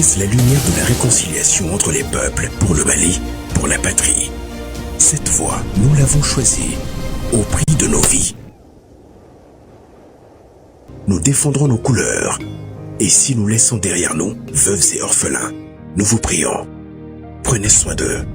brise la lumière de la réconciliation entre les peuples pour le Mali, pour la patrie. Cette voie, nous l'avons choisie au prix de nos vies. Nous défendrons nos couleurs. Et si nous laissons derrière nous veuves et orphelins, nous vous prions, prenez soin d'eux.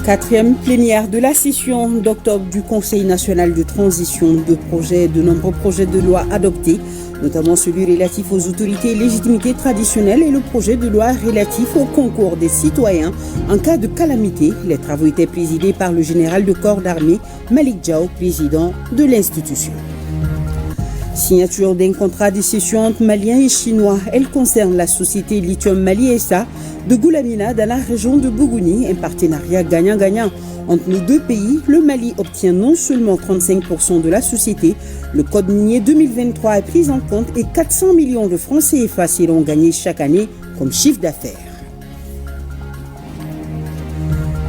Quatrième plénière de la session d'octobre du Conseil national de transition, de nombreux projets de loi adoptés, notamment celui relatif aux autorités et légitimités traditionnelles et le projet de loi relatif au concours des citoyens en cas de calamité. Les travaux étaient présidés par le général de corps d'armée Malik Diaw, président de l'institution. Signature d'un contrat de cession entre Maliens et Chinois. Elle concerne la société Lithium Mali SA de Goulamina dans la région de Bougouni, un partenariat gagnant-gagnant. Entre nos deux pays, le Mali obtient non seulement 35% de la société, le code minier 2023 est pris en compte et 400 millions de francs CFA seront gagnés chaque année comme chiffre d'affaires.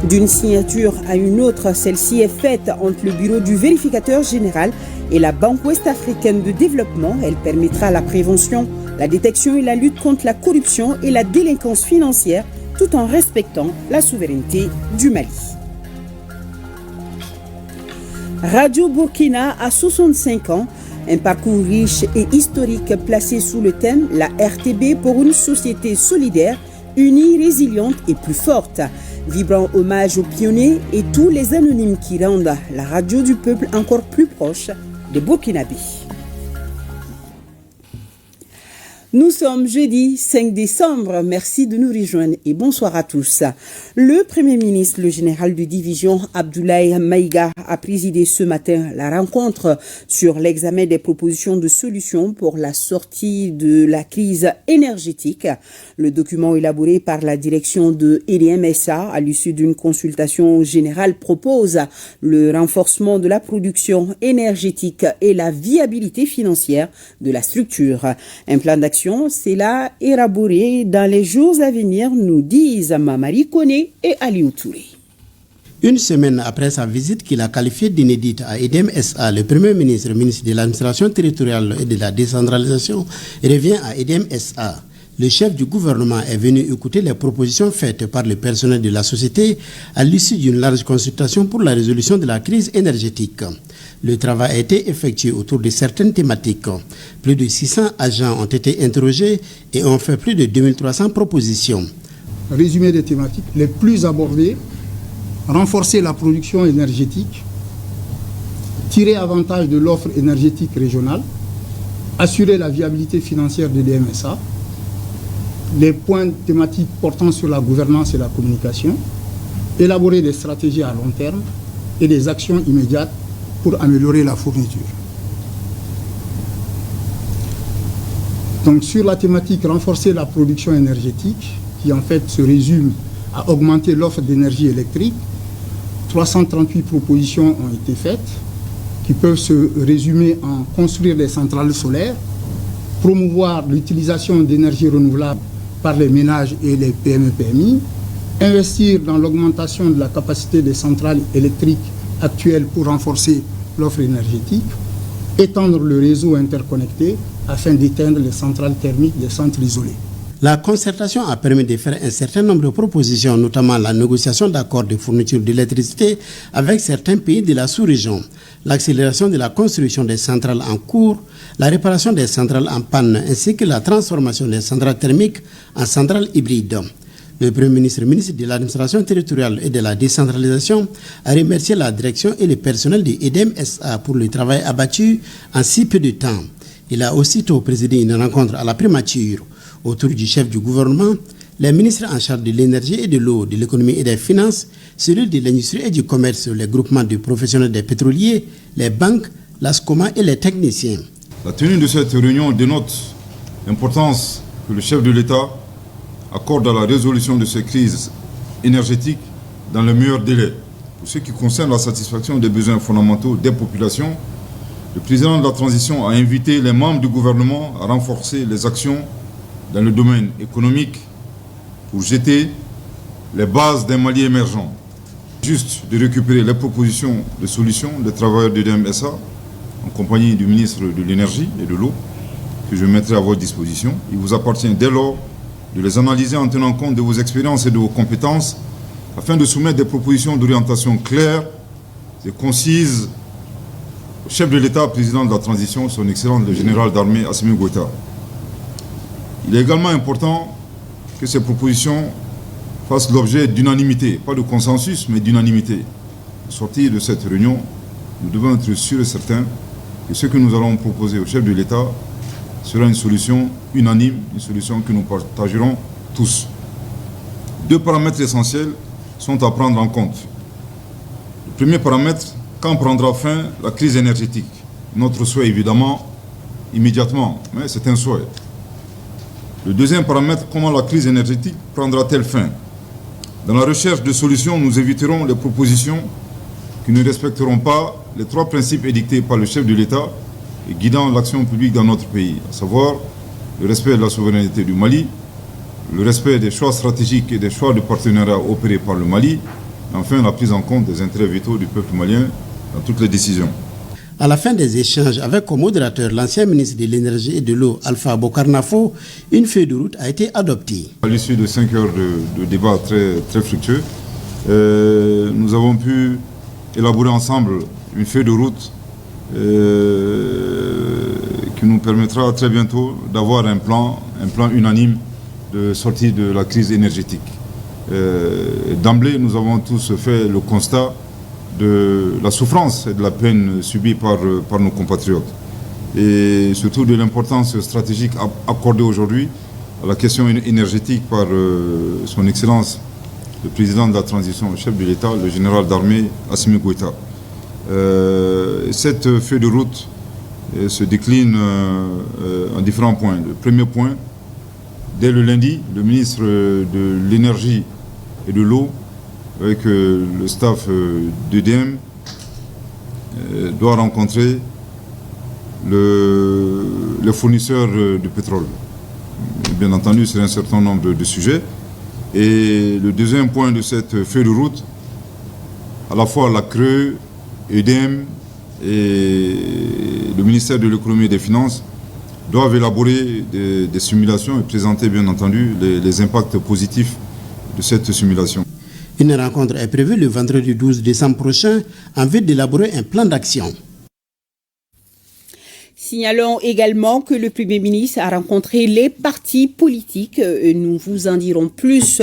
D'une signature à une autre, celle-ci est faite entre le bureau du vérificateur général et la Banque ouest-africaine de développement. Elle permettra la prévention, la détection et la lutte contre la corruption et la délinquance financière tout en respectant la souveraineté du Mali. Radio Burkina a 65 ans, un parcours riche et historique placé sous le thème « La RTB pour une société solidaire, unie, résiliente et plus forte ». Vibrant hommage aux pionniers et tous les anonymes qui rendent la radio du peuple encore plus proche des Burkinabés. Nous sommes jeudi 5 décembre. Merci de nous rejoindre et bonsoir à tous. Le Premier ministre, le général de division Abdoulaye Maïga, a présidé ce matin la rencontre sur l'examen des propositions de solutions pour la sortie de la crise énergétique. Le document élaboré par la direction de EDM SA à l'issue d'une consultation générale propose le renforcement de la production énergétique et la viabilité financière de la structure. Un plan d'action c'est là élaboré dans les jours à venir, nous disent Mamari Koné et Aliou Touré. Une semaine après sa visite qu'il a qualifiée d'inédite à EDM SA, le Premier ministre, ministre de l'administration territoriale et de la décentralisation, revient à EDM SA. Le chef du gouvernement est venu écouter les propositions faites par le personnel de la société à l'issue d'une large consultation pour la résolution de la crise énergétique. Le travail a été effectué autour de certaines thématiques. Plus de 600 agents ont été interrogés et ont fait plus de 2300 propositions. Résumé des thématiques les plus abordées: renforcer la production énergétique, tirer avantage de l'offre énergétique régionale, assurer la viabilité financière de l'EDMSA, les points thématiques portant sur la gouvernance et la communication, élaborer des stratégies à long terme et des actions immédiates pour améliorer la fourniture. Donc sur la thématique renforcer la production énergétique, qui en fait se résume à augmenter l'offre d'énergie électrique, 338 propositions ont été faites, qui peuvent se résumer en construire des centrales solaires, promouvoir l'utilisation d'énergie renouvelable par les ménages et les PME-PMI, investir dans l'augmentation de la capacité des centrales électriques actuelles pour renforcer l'offre énergétique, étendre le réseau interconnecté afin d'éteindre les centrales thermiques des centres isolés. La concertation a permis de faire un certain nombre de propositions, notamment la négociation d'accords de fourniture d'électricité avec certains pays de la sous-région, l'accélération de la construction des centrales en cours, la réparation des centrales en panne, ainsi que la transformation des centrales thermiques en centrales hybrides. Le Premier ministre, ministre de l'administration territoriale et de la décentralisation, a remercié la direction et le personnel de EDM SA pour le travail abattu en si peu de temps. Il a aussitôt présidé une rencontre à la primature autour du chef du gouvernement, Les ministres en charge de l'énergie et de l'eau, de l'économie et des finances, celui de l'industrie et du commerce, les groupements de professionnels des pétroliers, les banques, l'ASCOMA et les techniciens. La tenue de cette réunion dénote l'importance que le chef de l'État accorde à la résolution de ces crises énergétiques dans le meilleur délai. Pour ce qui concerne la satisfaction des besoins fondamentaux des populations, le président de la transition a invité les membres du gouvernement à renforcer les actions dans le domaine économique pour jeter les bases d'un Mali émergent. Juste de récupérer les propositions de solutions des travailleurs de EDM-SA en compagnie du ministre de l'Énergie et de l'Eau que je mettrai à votre disposition. Il vous appartient dès lors de les analyser en tenant compte de vos expériences et de vos compétences afin de soumettre des propositions d'orientation claires et concises au chef de l'État, président de la transition, son Excellence le général d'armée Assimi Goïta. Il est également important que ces propositions fassent l'objet d'unanimité, pas de consensus, mais d'unanimité. Au sortir de cette réunion, nous devons être sûrs et certains que ce que nous allons proposer au chef de l'État sera une solution unanime, une solution que nous partagerons tous. Deux paramètres essentiels sont à prendre en compte. Le premier paramètre, quand prendra fin la crise énergétique? Notre souhait, évidemment, immédiatement, mais c'est un souhait. Le deuxième paramètre, comment la crise énergétique prendra-t-elle fin? Dans la recherche de solutions, nous éviterons les propositions qui ne respecteront pas les trois principes édictés par le chef de l'État et guidant l'action publique dans notre pays, à savoir le respect de la souveraineté du Mali, le respect des choix stratégiques et des choix de partenariat opérés par le Mali, et enfin la prise en compte des intérêts vitaux du peuple malien dans toutes les décisions. À la fin des échanges avec comme modérateur l'ancien ministre de l'Énergie et de l'Eau, Alpha Bokarnafo, une feuille de route a été adoptée. À l'issue de 5 heures de débat très fructueux, nous avons pu élaborer ensemble une feuille de route qui nous permettra très bientôt d'avoir un plan unanime de sortie de la crise énergétique. D'emblée, nous avons tous fait le constat de la souffrance et de la peine subie par nos compatriotes. Et surtout de l'importance stratégique accordée aujourd'hui à la question énergétique par son Excellence, le président de la transition, le chef de l'État, le général d'armée Assimi Goïta. Cette feuille de route se décline en différents points. Le premier point, dès le lundi, le ministre de l'Énergie et de l'Eau, avec le staff d'EDM, doit rencontrer les fournisseurs de pétrole. Bien entendu, c'est un certain nombre de sujets. Et le deuxième point de cette feuille de route, à la fois la CRE, EDM et le ministère de l'économie et des finances doivent élaborer des simulations et présenter bien entendu les impacts positifs de cette simulation. Une rencontre est prévue le vendredi 12 décembre prochain en vue d'élaborer un plan d'action. Signalons également que le Premier ministre a rencontré les partis politiques. Nous vous en dirons plus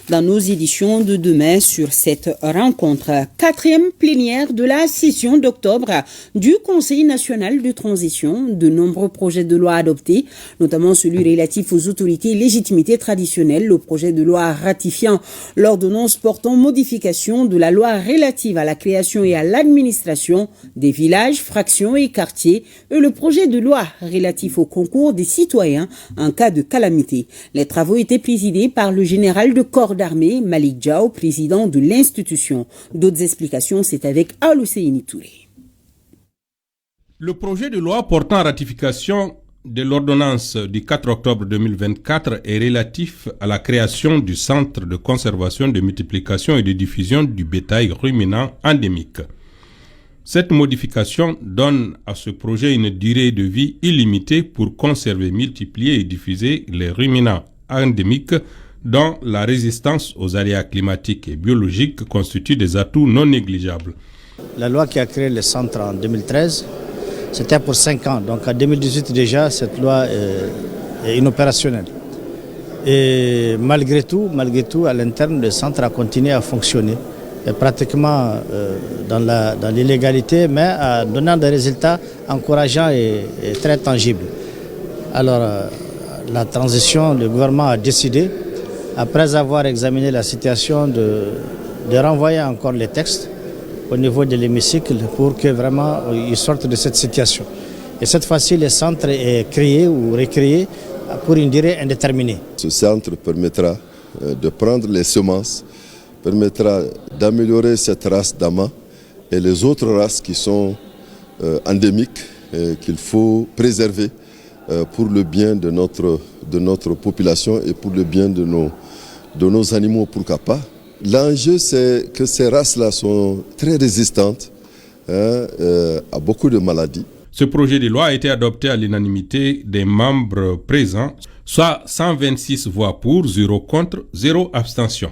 dans nos éditions de demain sur cette rencontre. 4e plénière de la session d'octobre du Conseil national de transition. De nombreux projets de loi adoptés, notamment celui relatif aux autorités et légitimités traditionnelles, le projet de loi ratifiant l'ordonnance portant modification de la loi relative à la création et à l'administration des villages, fractions et quartiers, et le projet de loi relatif au concours des citoyens en cas de calamité. Les travaux étaient présidés par le général de corps d'armée, Malik Diaw, président de l'institution. D'autres explications, c'est avec Alouseini Touré. Le projet de loi portant ratification de l'ordonnance du 4 octobre 2024 est relatif à la création du Centre de conservation, de multiplication et de diffusion du bétail ruminant endémique. Cette modification donne à ce projet une durée de vie illimitée pour conserver, multiplier et diffuser les ruminants endémiques dont la résistance aux aléas climatiques et biologiques constitue des atouts non négligeables. La loi qui a créé le centre en 2013, c'était pour 5 ans. Donc en 2018 déjà, cette loi est inopérationnelle. Et malgré tout, à l'interne, le centre a continué à fonctionner. Pratiquement dans l'illégalité, mais donnant des résultats encourageants et très tangibles. Alors, la transition, le gouvernement a décidé après avoir examiné la situation, de renvoyer encore les textes au niveau de l'hémicycle pour que vraiment ils sortent de cette situation. Et cette fois-ci, le centre est créé ou recréé pour une durée indéterminée. Ce centre permettra de prendre les semences, permettra d'améliorer cette race d'ama et les autres races qui sont endémiques, qu'il faut préserver pour le bien de notre population et pour le bien de nos animaux, pourquoi pas. L'enjeu, c'est que ces races-là sont très résistantes à beaucoup de maladies. Ce projet de loi a été adopté à l'unanimité des membres présents, soit 126 voix pour, 0 contre, 0 abstention.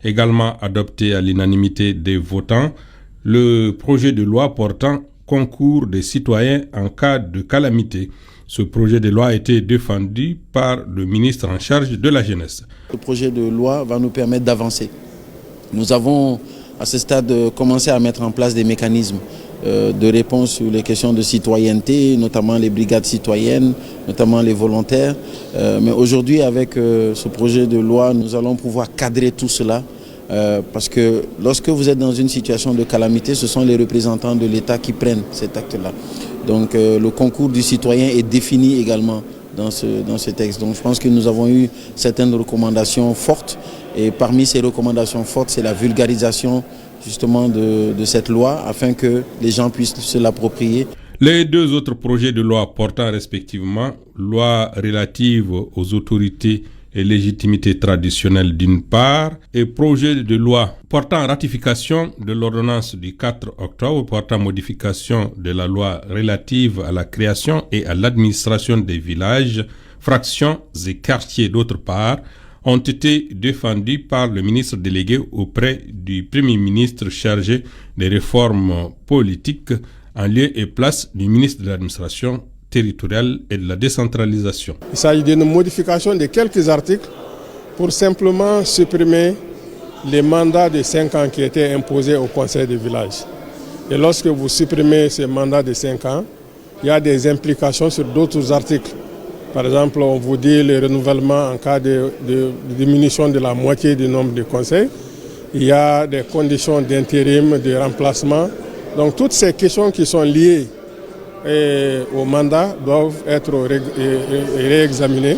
Également adopté à l'unanimité des votants, le projet de loi portant concours des citoyens en cas de calamité. Ce projet de loi a été défendu par le ministre en charge de la jeunesse. Le projet de loi va nous permettre d'avancer. Nous avons à ce stade commencé à mettre en place des mécanismes de réponse sur les questions de citoyenneté, notamment les brigades citoyennes, notamment les volontaires. Mais aujourd'hui, avec ce projet de loi, nous allons pouvoir cadrer tout cela. Parce que lorsque vous êtes dans une situation de calamité, ce sont les représentants de l'État qui prennent cet acte-là. Donc le concours du citoyen est défini également dans ce texte. Donc je pense que nous avons eu certaines recommandations fortes. Et parmi ces recommandations fortes, c'est la vulgarisation justement de cette loi afin que les gens puissent se l'approprier. Les deux autres projets de loi portant respectivement loi relative aux autorités et légitimité traditionnelle d'une part et projet de loi portant ratification de l'ordonnance du 4 octobre portant modification de la loi relative à la création et à l'administration des villages, fractions et quartiers d'autre part ont été défendus par le ministre délégué auprès du Premier ministre chargé des réformes politiques en lieu et place du ministre de l'administration territoriale et de la décentralisation. Il s'agit d'une modification de quelques articles pour simplement supprimer les mandats de 5 ans qui étaient imposés au conseil de village. Et lorsque vous supprimez ces mandats de 5 ans, il y a des implications sur d'autres articles. Par exemple, on vous dit le renouvellement en cas de diminution de la moitié du nombre de conseils. Il y a des conditions d'intérim, de remplacement. Donc toutes ces questions qui sont liées au mandat doivent être réexaminées.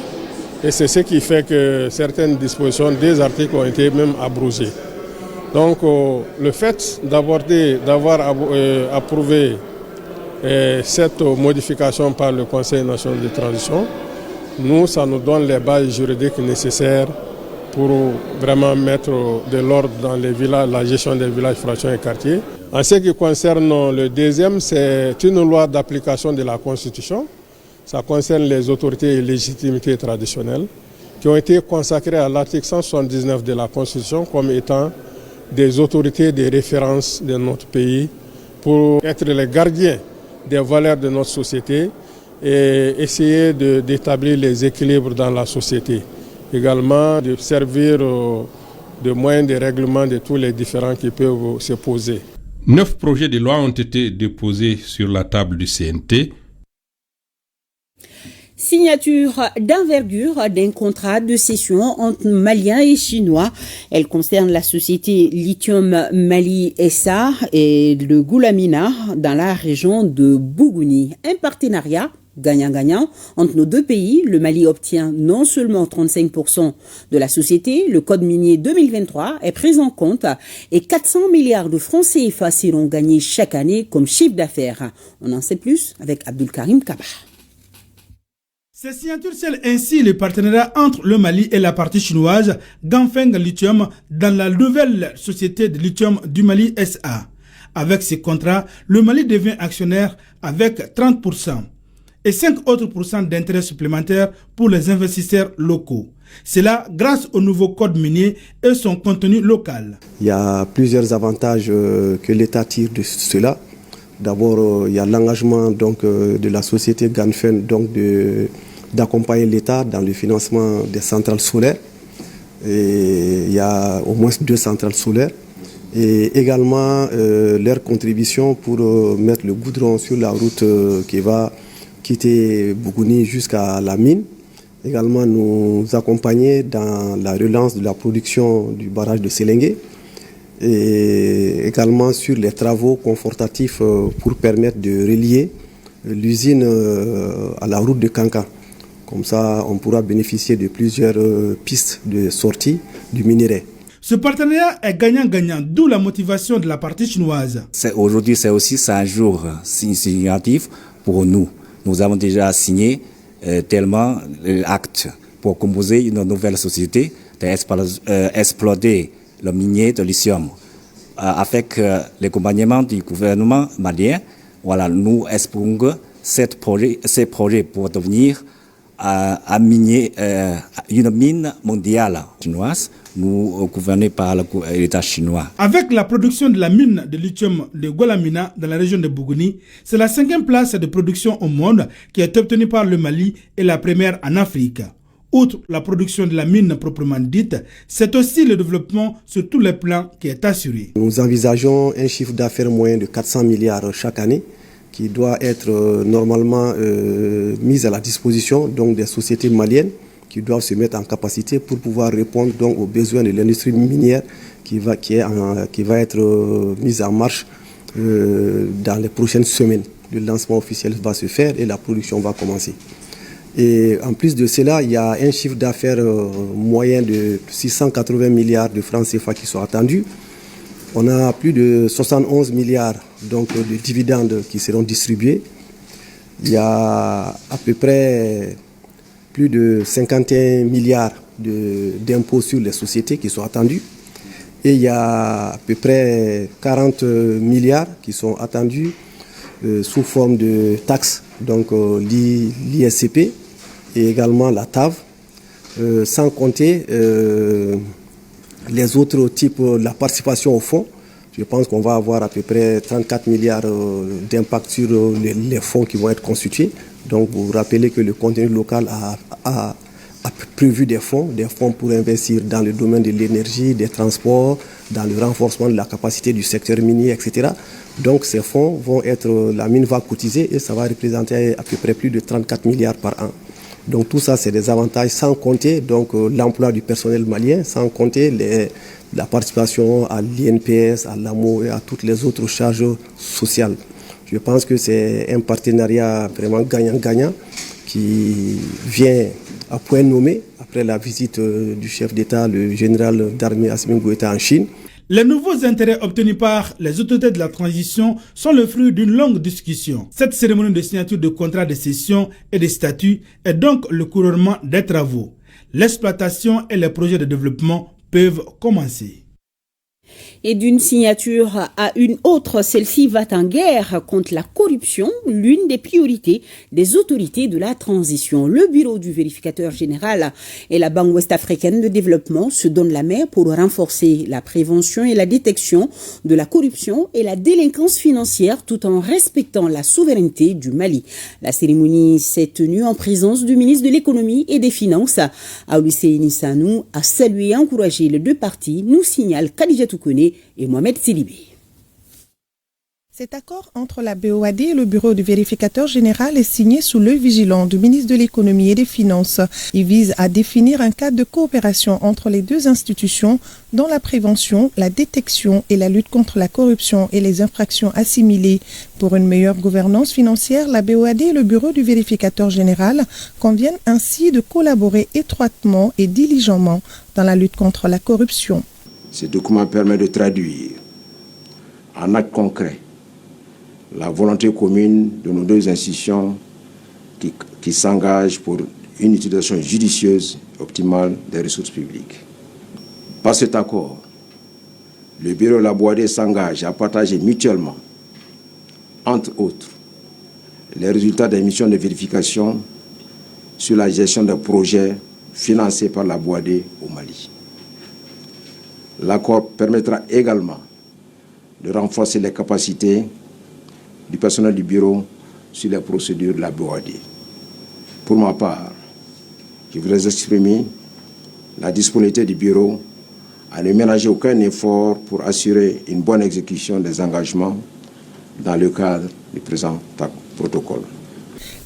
Et c'est ce qui fait que certaines dispositions des articles ont été même abrogées. Donc le fait d'avoir approuvé cette modification par le Conseil national de transition, ça nous donne les bases juridiques nécessaires pour vraiment mettre de l'ordre dans les villages, la gestion des villages, fractions et quartiers. En ce qui concerne le deuxième, c'est une loi d'application de la Constitution. Ça concerne les autorités et légitimités traditionnelles qui ont été consacrées à l'article 179 de la Constitution comme étant des autorités de référence de notre pays pour être les gardiens des valeurs de notre société et essayer d'établir les équilibres dans la société. Également de servir de moyen de règlement de tous les différends qui peuvent se poser. 9 projets de loi ont été déposés sur la table du CNT. Signature d'envergure d'un contrat de cession entre Maliens et Chinois. Elle concerne la société Lithium Mali SA et le Goulamina dans la région de Bougouni. Un partenariat gagnant-gagnant entre nos deux pays. Le Mali obtient non seulement 35% de la société, le code minier 2023 est pris en compte et 400 milliards de francs CFA seront gagnés chaque année comme chiffre d'affaires. On en sait plus avec Abdul Karim Kaba. Ces signatures scellent ainsi le partenariat entre le Mali et la partie chinoise Ganfeng Lithium dans la nouvelle société de lithium du Mali SA. Avec ces contrats, le Mali devient actionnaire avec 30% et 5 autres % d'intérêts supplémentaires pour les investisseurs locaux. C'est là grâce au nouveau code minier et son contenu local. Il y a plusieurs avantages que l'État tire de cela. D'abord, il y a l'engagement de la société Ganfeng d'accompagner l'État dans le financement des centrales solaires. Et il y a au moins 2 centrales solaires. Et également leur contribution pour mettre le goudron sur la route qui va quitter Bougouni jusqu'à la mine. également nous accompagner dans la relance de la production du barrage de Séléngué et également sur les travaux confortatifs pour permettre de relier l'usine à la route de Kanka. Comme ça, on pourra bénéficier de plusieurs pistes de sortie du minerai. Ce partenariat est gagnant-gagnant, d'où la motivation de la partie chinoise. Aujourd'hui, c'est aussi un jour significatif pour nous. Nous avons déjà signé tellement l'acte pour composer une nouvelle société d'exploiter le minier de lithium. Avec l'accompagnement du gouvernement malien, voilà, nous espérons que ces projets pour devenir un minier, une mine mondiale chinoise, nous gouvernée par l'État chinois. Avec la production de la mine de lithium de Golamina dans la région de Bougouni, c'est la 5e place de production au monde qui est obtenue par le Mali et la première en Afrique. Outre la production de la mine proprement dite, c'est aussi le développement sur tous les plans qui est assuré. Nous envisageons un chiffre d'affaires moyen de 400 milliards chaque année qui doit être normalement mis à la disposition donc, des sociétés maliennes qui doivent se mettre en capacité pour pouvoir répondre donc, aux besoins de l'industrie minière qui va être mise en marche dans les prochaines semaines. Le lancement officiel va se faire et la production va commencer. Et en plus de cela, il y a un chiffre d'affaires moyen de 680 milliards de francs CFA qui sont attendus. On a plus de 71 milliards donc, de dividendes qui seront distribués. Il y a à peu près plus de 51 milliards d'impôts sur les sociétés qui sont attendus. Et il y a à peu près 40 milliards qui sont attendus sous forme de taxes, donc l'ISCP et également la TAV, sans compter les autres types, la participation au fonds. Je pense qu'on va avoir à peu près 34 milliards d'impact sur les fonds qui vont être constitués. Donc vous vous rappelez que le contenu local a prévu des fonds pour investir dans le domaine de l'énergie, des transports, dans le renforcement de la capacité du secteur minier, etc. Donc ces fonds vont être, la mine va cotiser et ça va représenter à peu près plus de 34 milliards par an. Donc tout ça, c'est des avantages, sans compter donc l'emploi du personnel malien, sans compter la participation à l'INPS, à l'AMO et à toutes les autres charges sociales. Je pense que c'est un partenariat vraiment gagnant-gagnant qui vient à point nommé après la visite du chef d'État, le général d'armée Assimi Goïta en Chine. Les nouveaux intérêts obtenus par les autorités de la transition sont le fruit d'une longue discussion. Cette cérémonie de signature de contrats de cession et de statut est donc le couronnement des travaux. L'exploitation et les projets de développement peuvent commencer. Et d'une signature à une autre, celle-ci va en guerre contre la corruption, l'une des priorités des autorités de la transition. Le bureau du vérificateur général et la Banque ouest-africaine de développement se donnent la main pour renforcer la prévention et la détection de la corruption et la délinquance financière tout en respectant la souveraineté du Mali. La cérémonie s'est tenue en présence du ministre de l'économie et des finances. Aoulisseini Sanou a salué et encouragé les deux parties, nous signale Khadija Toukone et Mohamed Silibé. Cet accord entre la BOAD et le bureau du vérificateur général est signé sous l'œil vigilant du ministre de l'économie et des finances. Il vise à définir un cadre de coopération entre les deux institutions dans la prévention, la détection et la lutte contre la corruption et les infractions assimilées. Pour une meilleure gouvernance financière, la BOAD et le bureau du vérificateur général conviennent ainsi de collaborer étroitement et diligemment dans la lutte contre la corruption. Ce document permet de traduire en actes concrets la volonté commune de nos deux institutions qui s'engagent pour une utilisation judicieuse et optimale des ressources publiques. Par cet accord, le bureau de la BOAD s'engage à partager mutuellement, entre autres, les résultats des missions de vérification sur la gestion des projets financés par la BOAD au Mali. L'accord permettra également de renforcer les capacités du personnel du bureau sur les procédures de la BOAD. Pour ma part, je voudrais exprimer la disponibilité du bureau à ne ménager aucun effort pour assurer une bonne exécution des engagements dans le cadre du présent protocole.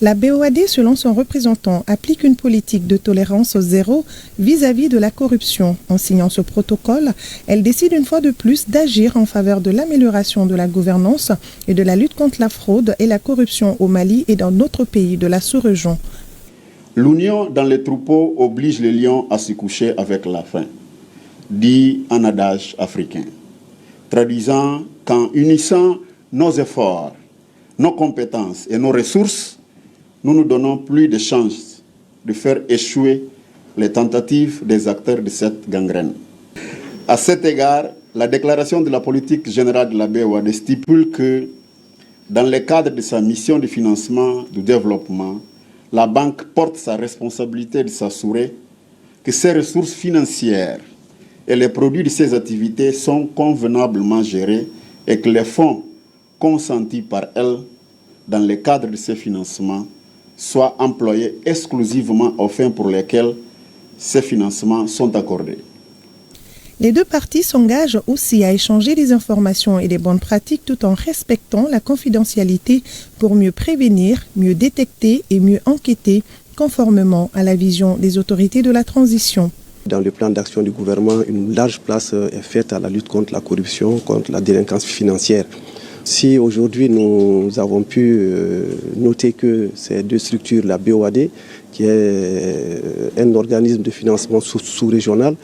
La BOAD, selon son représentant, applique une politique de tolérance zéro vis-à-vis de la corruption. En signant ce protocole, elle décide une fois de plus d'agir en faveur de l'amélioration de la gouvernance et de la lutte contre la fraude et la corruption au Mali et dans d'autres pays de la sous-région. L'union dans les troupeaux oblige les lions à se coucher avec la faim, dit un adage africain, traduisant qu'en unissant nos efforts, nos compétences et nos ressources, nous nous donnons plus de chances de faire échouer les tentatives des acteurs de cette gangrène. À cet égard, la déclaration de la politique générale de la BOAD stipule que, dans le cadre de sa mission de financement du développement, la banque porte sa responsabilité de s'assurer que ses ressources financières et les produits de ses activités sont convenablement gérés et que les fonds consentis par elle dans le cadre de ces financements soient employés exclusivement aux fins pour lesquelles ces financements sont accordés. Les deux parties s'engagent aussi à échanger des informations et des bonnes pratiques tout en respectant la confidentialité pour mieux prévenir, mieux détecter et mieux enquêter conformément à la vision des autorités de la transition. Dans le plan d'action du gouvernement, une large place est faite à la lutte contre la corruption, contre la délinquance financière. Si aujourd'hui nous avons pu noter que ces deux structures, la BOAD, qui est un organisme de financement sous-régional,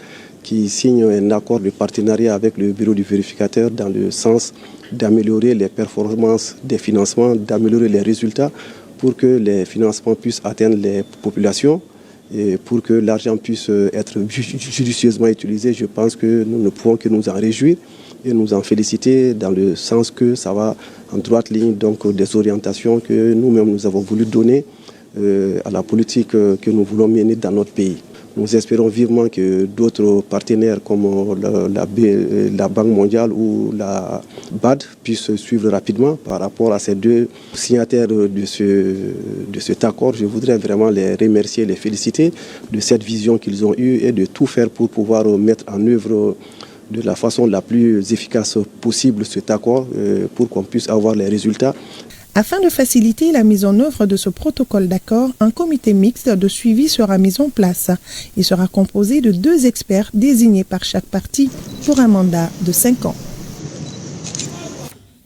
qui signe un accord de partenariat avec le bureau du vérificateur dans le sens d'améliorer les performances des financements, d'améliorer les résultats pour que les financements puissent atteindre les populations et pour que l'argent puisse être judicieusement utilisé. Je pense que nous ne pouvons que nous en réjouir et nous en féliciter dans le sens que ça va en droite ligne donc des orientations que nous-mêmes nous avons voulu donner à la politique que nous voulons mener dans notre pays. Nous espérons vivement que d'autres partenaires comme la Banque mondiale ou la BAD puissent suivre rapidement par rapport à ces deux signataires de cet accord. Je voudrais vraiment les remercier, les féliciter de cette vision qu'ils ont eue et de tout faire pour pouvoir mettre en œuvre de la façon la plus efficace possible cet accord pour qu'on puisse avoir les résultats. Afin de faciliter la mise en œuvre de ce protocole d'accord, un comité mixte de suivi sera mis en place. Il sera composé de 2 experts désignés par chaque partie pour un mandat de 5 ans.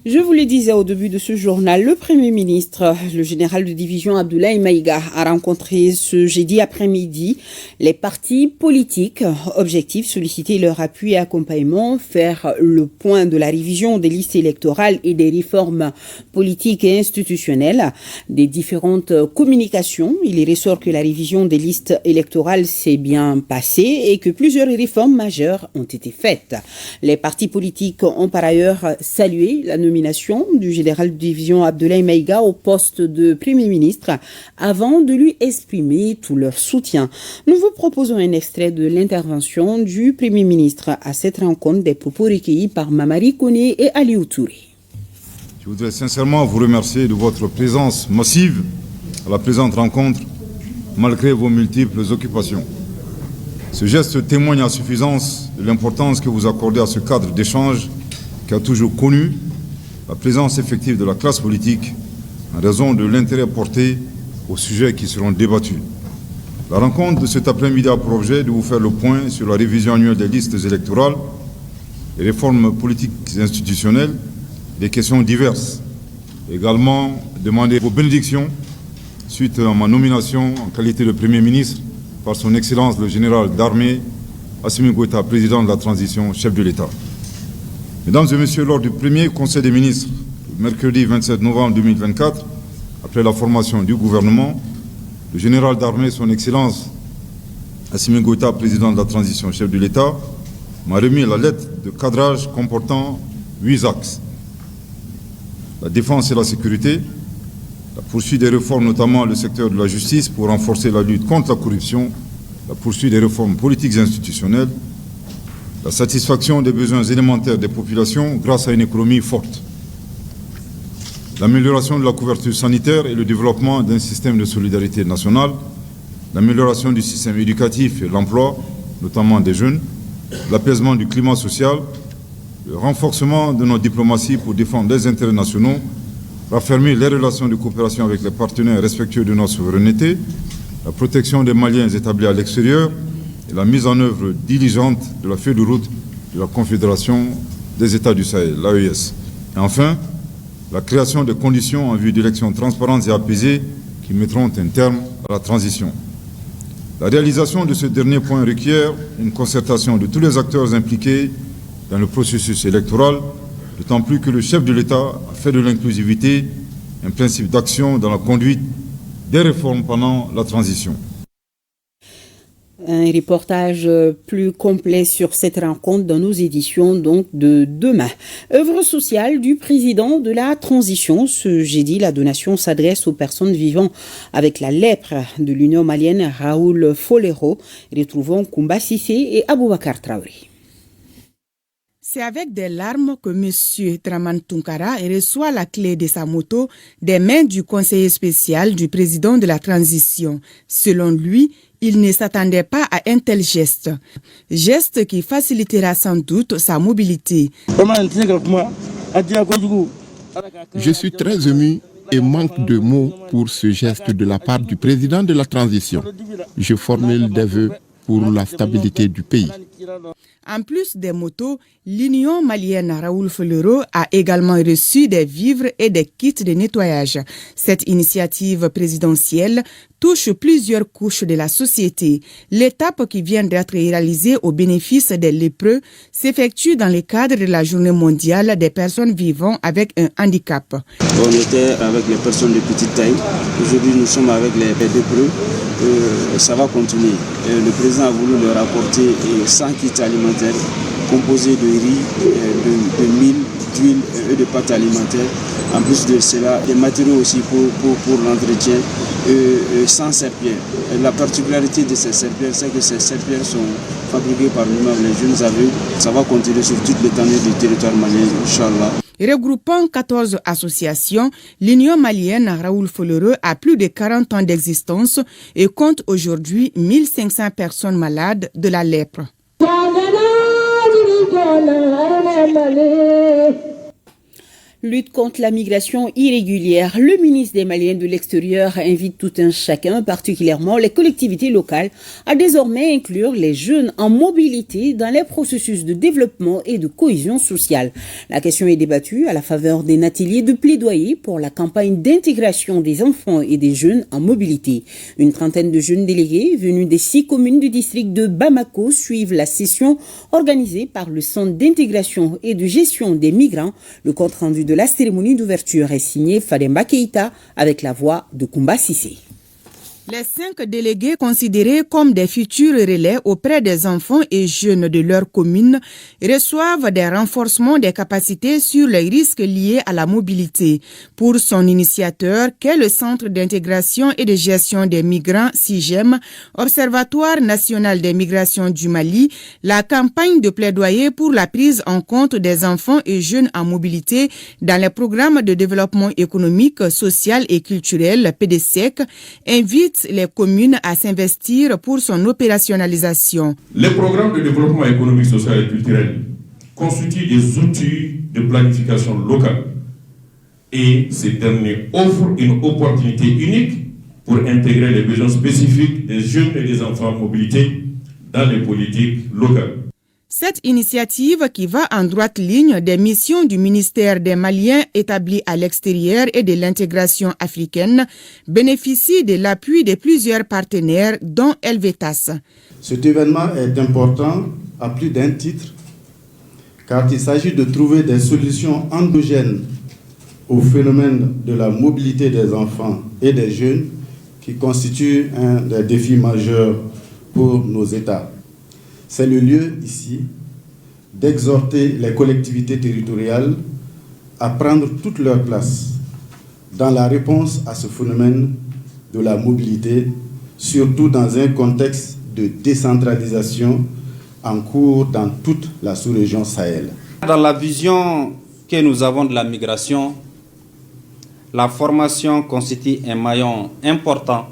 Je vous le disais au début de ce journal, le Premier ministre, le général de division Abdoulaye Maïga, a rencontré ce jeudi après-midi les partis politiques. Objectif, solliciter leur appui et accompagnement, faire le point de la révision des listes électorales et des réformes politiques et institutionnelles, des différentes communications. Il y ressort que la révision des listes électorales s'est bien passée et que plusieurs réformes majeures ont été faites. Les partis politiques ont par ailleurs salué la nomination du général de division Abdoulaye Maïga au poste de Premier ministre avant de lui exprimer tout leur soutien. Nous vous proposons un extrait de l'intervention du Premier ministre à cette rencontre, des propos recueillis par Mamari Koné et Aliou Touré. Je voudrais sincèrement vous remercier de votre présence massive à la présente rencontre, malgré vos multiples occupations. Ce geste témoigne à suffisance de l'importance que vous accordez à ce cadre d'échange qui a toujours connu la présence effective de la classe politique en raison de l'intérêt porté aux sujets qui seront débattus. La rencontre de cet après-midi a pour objet de vous faire le point sur la révision annuelle des listes électorales, les réformes politiques et institutionnelles, des questions diverses. Également, demander vos bénédictions suite à ma nomination en qualité de Premier ministre par son Excellence le général d'armée Assimi Goïta, président de la transition, chef de l'État. Mesdames et Messieurs, lors du premier Conseil des ministres, mercredi 27 novembre 2024, après la formation du gouvernement, le général d'armée, son Excellence Assimi Goïta, président de la transition, chef de l'État, m'a remis la lettre de cadrage comportant 8 axes. La défense et la sécurité, la poursuite des réformes, notamment le secteur de la justice, pour renforcer la lutte contre la corruption, la poursuite des réformes politiques et institutionnelles, la satisfaction des besoins élémentaires des populations grâce à une économie forte, l'amélioration de la couverture sanitaire et le développement d'un système de solidarité nationale, l'amélioration du système éducatif et l'emploi, notamment des jeunes, l'apaisement du climat social, le renforcement de notre diplomatie pour défendre les intérêts nationaux, raffermir les relations de coopération avec les partenaires respectueux de notre souveraineté, la protection des Maliens établis à l'extérieur et la mise en œuvre diligente de la feuille de route de la Confédération des États du Sahel, l'AES. Et enfin, la création des conditions en vue d'élections transparentes et apaisées qui mettront un terme à la transition. La réalisation de ce dernier point requiert une concertation de tous les acteurs impliqués dans le processus électoral, d'autant plus que le chef de l'État a fait de l'inclusivité un principe d'action dans la conduite des réformes pendant la transition. Un reportage plus complet sur cette rencontre dans nos éditions donc de demain. Œuvre sociale du président de la transition. Ce jeudi, la donation s'adresse aux personnes vivant avec la lèpre de l'Union malienne Raoul Folero. Retrouvons Koumba Sissé et Aboubakar Traoré. C'est avec des larmes que M. Draman Tunkara reçoit la clé de sa moto des mains du conseiller spécial du président de la transition. Selon lui, il ne s'attendait pas à un tel geste. Geste qui facilitera sans doute sa mobilité. Je suis très ému et manque de mots pour ce geste de la part du président de la transition. Je formule des vœux pour la stabilité du pays. En plus des motos, l'Union malienne Raoul Folero a également reçu des vivres et des kits de nettoyage. Cette initiative présidentielle touche plusieurs couches de la société. L'étape qui vient d'être réalisée au bénéfice des lépreux s'effectue dans le cadre de la Journée mondiale des personnes vivant avec un handicap. On était avec les personnes de petite taille. Aujourd'hui, nous sommes avec les lépreux. Ça va continuer. Le président a voulu leur apporter 100 kits alimentaires composés de riz, de mil, d'huile et de pâtes alimentaires. En plus de cela, des matériaux aussi pour l'entretien, sans serpillères. La particularité de ces serpillères, c'est que ces serpillères sont fabriquées par nous-mêmes, les jeunes aveugles. Ça va continuer sur toute l'étendue du territoire malien, Inch'Allah. Regroupant 14 associations, l'Union malienne Raoul Folero a plus de 40 ans d'existence et compte aujourd'hui 1500 personnes malades de la lèpre. Lutte contre la migration irrégulière. Le ministre des Maliens de l'extérieur invite tout un chacun, particulièrement les collectivités locales, à désormais inclure les jeunes en mobilité dans les processus de développement et de cohésion sociale. La question est débattue à la faveur d'un atelier de plaidoyer pour la campagne d'intégration des enfants et des jeunes en mobilité. Une trentaine de jeunes délégués venus des 6 communes du district de Bamako suivent la session organisée par le Centre d'intégration et de gestion des migrants. Le compte rendu de la cérémonie d'ouverture est signé Fademba Keïta avec la voix de Koumba Sissé. Les 5 délégués considérés comme des futurs relais auprès des enfants et jeunes de leur commune reçoivent des renforcements des capacités sur les risques liés à la mobilité. Pour son initiateur, qu'est le Centre d'intégration et de gestion des migrants CIGEM, Observatoire national des migrations du Mali, la campagne de plaidoyer pour la prise en compte des enfants et jeunes en mobilité dans les programmes de développement économique, social et culturel PDCEC invite les communes à s'investir pour son opérationnalisation. Les programmes de développement économique, social et culturel constituent des outils de planification locale et ces derniers offrent une opportunité unique pour intégrer les besoins spécifiques des jeunes et des enfants en mobilité dans les politiques locales. Cette initiative, qui va en droite ligne des missions du ministère des Maliens établis à l'extérieur et de l'intégration africaine, bénéficie de l'appui de plusieurs partenaires, dont Helvetas. Cet événement est important à plus d'un titre, car il s'agit de trouver des solutions endogènes au phénomène de la mobilité des enfants et des jeunes, qui constitue un des défis majeurs pour nos États. C'est le lieu ici d'exhorter les collectivités territoriales à prendre toute leur place dans la réponse à ce phénomène de la mobilité, surtout dans un contexte de décentralisation en cours dans toute la sous-région Sahel. Dans la vision que nous avons de la migration, la formation constitue un maillon important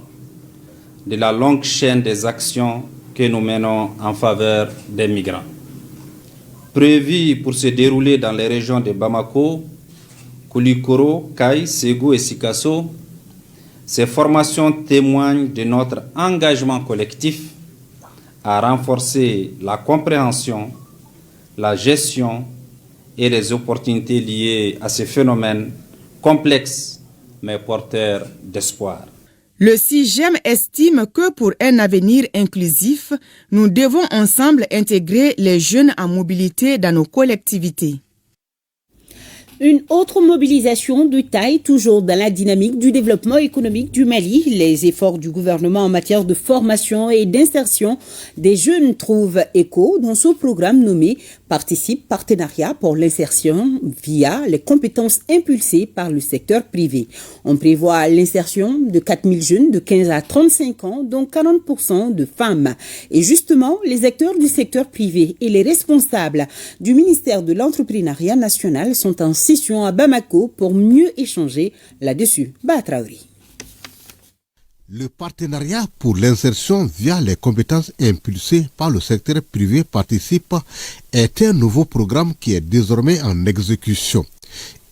de la longue chaîne des actions que nous menons en faveur des migrants. Prévu pour se dérouler dans les régions de Bamako, Koulikoro, Kai, Ségou et Sikasso, ces formations témoignent de notre engagement collectif à renforcer la compréhension, la gestion et les opportunités liées à ces phénomènes complexes mais porteurs d'espoir. Le CIGEM estime que pour un avenir inclusif, nous devons ensemble intégrer les jeunes en mobilité dans nos collectivités. Une autre mobilisation de taille, toujours dans la dynamique du développement économique du Mali. Les efforts du gouvernement en matière de formation et d'insertion des jeunes trouvent écho dans ce programme nommé Participe Partenariat pour l'insertion via les compétences impulsées par le secteur privé. On prévoit l'insertion de 4000 jeunes de 15 à 35 ans, dont 40% de femmes. Et justement, les acteurs du secteur privé et les responsables du ministère de l'Entrepreneuriat national sont en session à Bamako pour mieux échanger là-dessus. Batraouri. Le partenariat pour l'insertion via les compétences impulsées par le secteur privé participe est un nouveau programme qui est désormais en exécution.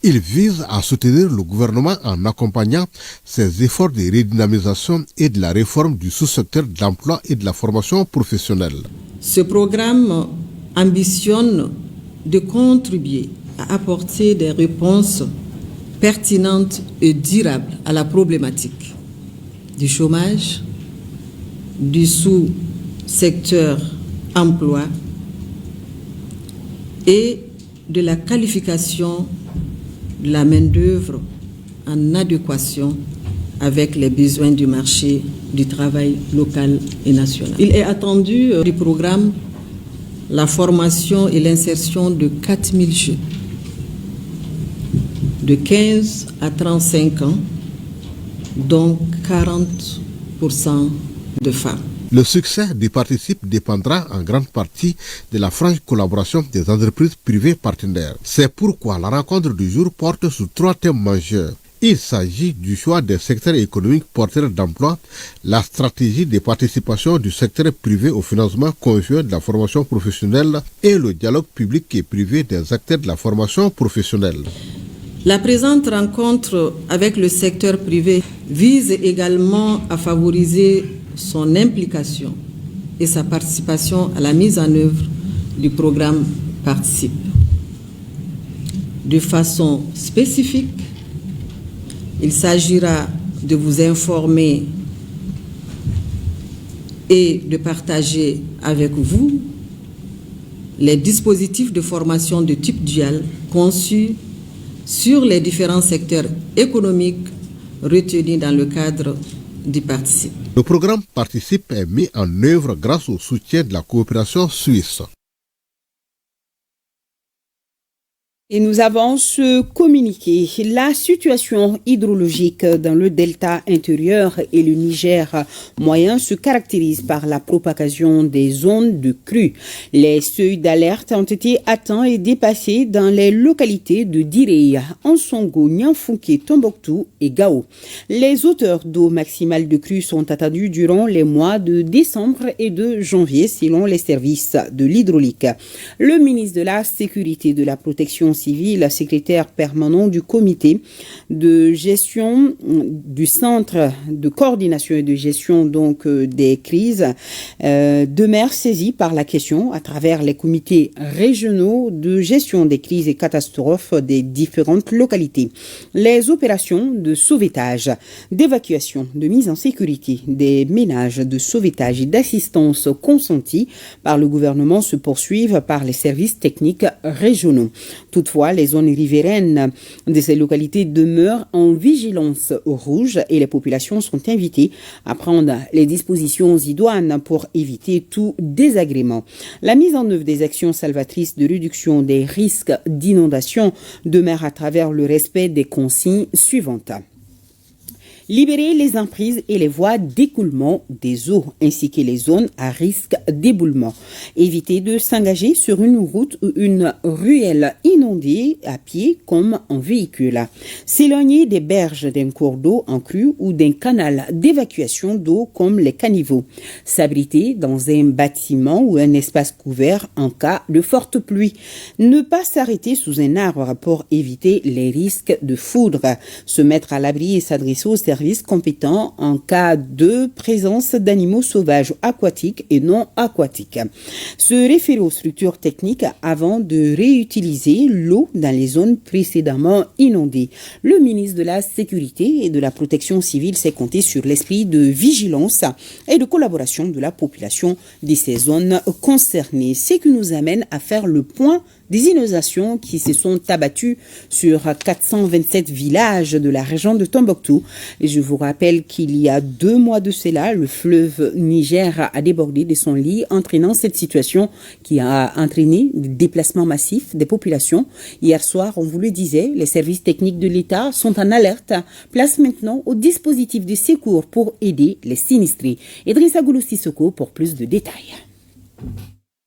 Il vise à soutenir le gouvernement en accompagnant ses efforts de redynamisation et de la réforme du sous-secteur de l'emploi et de la formation professionnelle. Ce programme ambitionne de contribuer à apporter des réponses pertinentes et durables à la problématique du chômage, du sous-secteur emploi et de la qualification de la main-d'œuvre en adéquation avec les besoins du marché du travail local et national. Il est attendu du programme la formation et l'insertion de 4000 jeunes de 15 à 35 ans, dont 40% de femmes. Le succès du participe dépendra en grande partie de la franche collaboration des entreprises privées partenaires. C'est pourquoi la rencontre du jour porte sur 3 thèmes majeurs. Il s'agit du choix des secteurs économiques porteurs d'emploi, la stratégie de participation du secteur privé au financement conjoint de la formation professionnelle et le dialogue public et privé des acteurs de la formation professionnelle. La présente rencontre avec le secteur privé vise également à favoriser son implication et sa participation à la mise en œuvre du programme Participe. De façon spécifique, il s'agira de vous informer et de partager avec vous les dispositifs de formation de type dual conçus sur les différents secteurs économiques retenus dans le cadre du Participe. Le programme Participe est mis en œuvre grâce au soutien de la coopération suisse. Et nous avons ce communiqué. La situation hydrologique dans le delta intérieur et le Niger moyen se caractérise par la propagation des zones de crue. Les seuils d'alerte ont été atteints et dépassés dans les localités de Direy, Ansongo, Nianfouké, Tombouctou et Gao. Les hauteurs d'eau maximales de crue sont attendues durant les mois de décembre et de janvier selon les services de l'hydraulique. Le ministre de la Sécurité et de la Protection civile, secrétaire permanent du comité de gestion du centre de coordination et de gestion des crises, demeure saisi par la question à travers les comités régionaux de gestion des crises et catastrophes des différentes localités. Les opérations de sauvetage, d'évacuation, de mise en sécurité des ménages, de sauvetage et d'assistance consenties par le gouvernement se poursuivent par les services techniques régionaux. Toutefois, les zones riveraines de ces localités demeurent en vigilance rouge et les populations sont invitées à prendre les dispositions idoines pour éviter tout désagrément. La mise en œuvre des actions salvatrices de réduction des risques d'inondation demeure à travers le respect des consignes suivantes. libérer les emprises et les voies d'écoulement des eaux, ainsi que les zones à risque d'éboulement. Éviter de s'engager sur une route ou une ruelle inondée à pied comme en véhicule. S'éloigner des berges d'un cours d'eau en crue ou d'un canal d'évacuation d'eau comme les caniveaux. S'abriter dans un bâtiment ou un espace couvert en cas de forte pluie. Ne pas s'arrêter sous un arbre pour éviter les risques de foudre. Se mettre à l'abri et s'adresser aux services compétents en cas de présence d'animaux sauvages aquatiques et non aquatiques. Se référer aux structures techniques avant de réutiliser l'eau dans les zones précédemment inondées. Le ministre de la Sécurité et de la Protection civile s'est compté sur l'esprit de vigilance et de collaboration de la population de ces zones concernées. Ce qui nous amène à faire le point des inondations qui se sont abattues sur 427 villages de la région de Tombouctou. Et je vous rappelle qu'il y a 2 mois de cela, le fleuve Niger a débordé de son lit, entraînant cette situation qui a entraîné le déplacement massif des populations. Hier soir, on vous le disait, les services techniques de l'État sont en alerte. Place maintenant au dispositif de secours pour aider les sinistrés. Idrissa Goulou Sissoko pour plus de détails.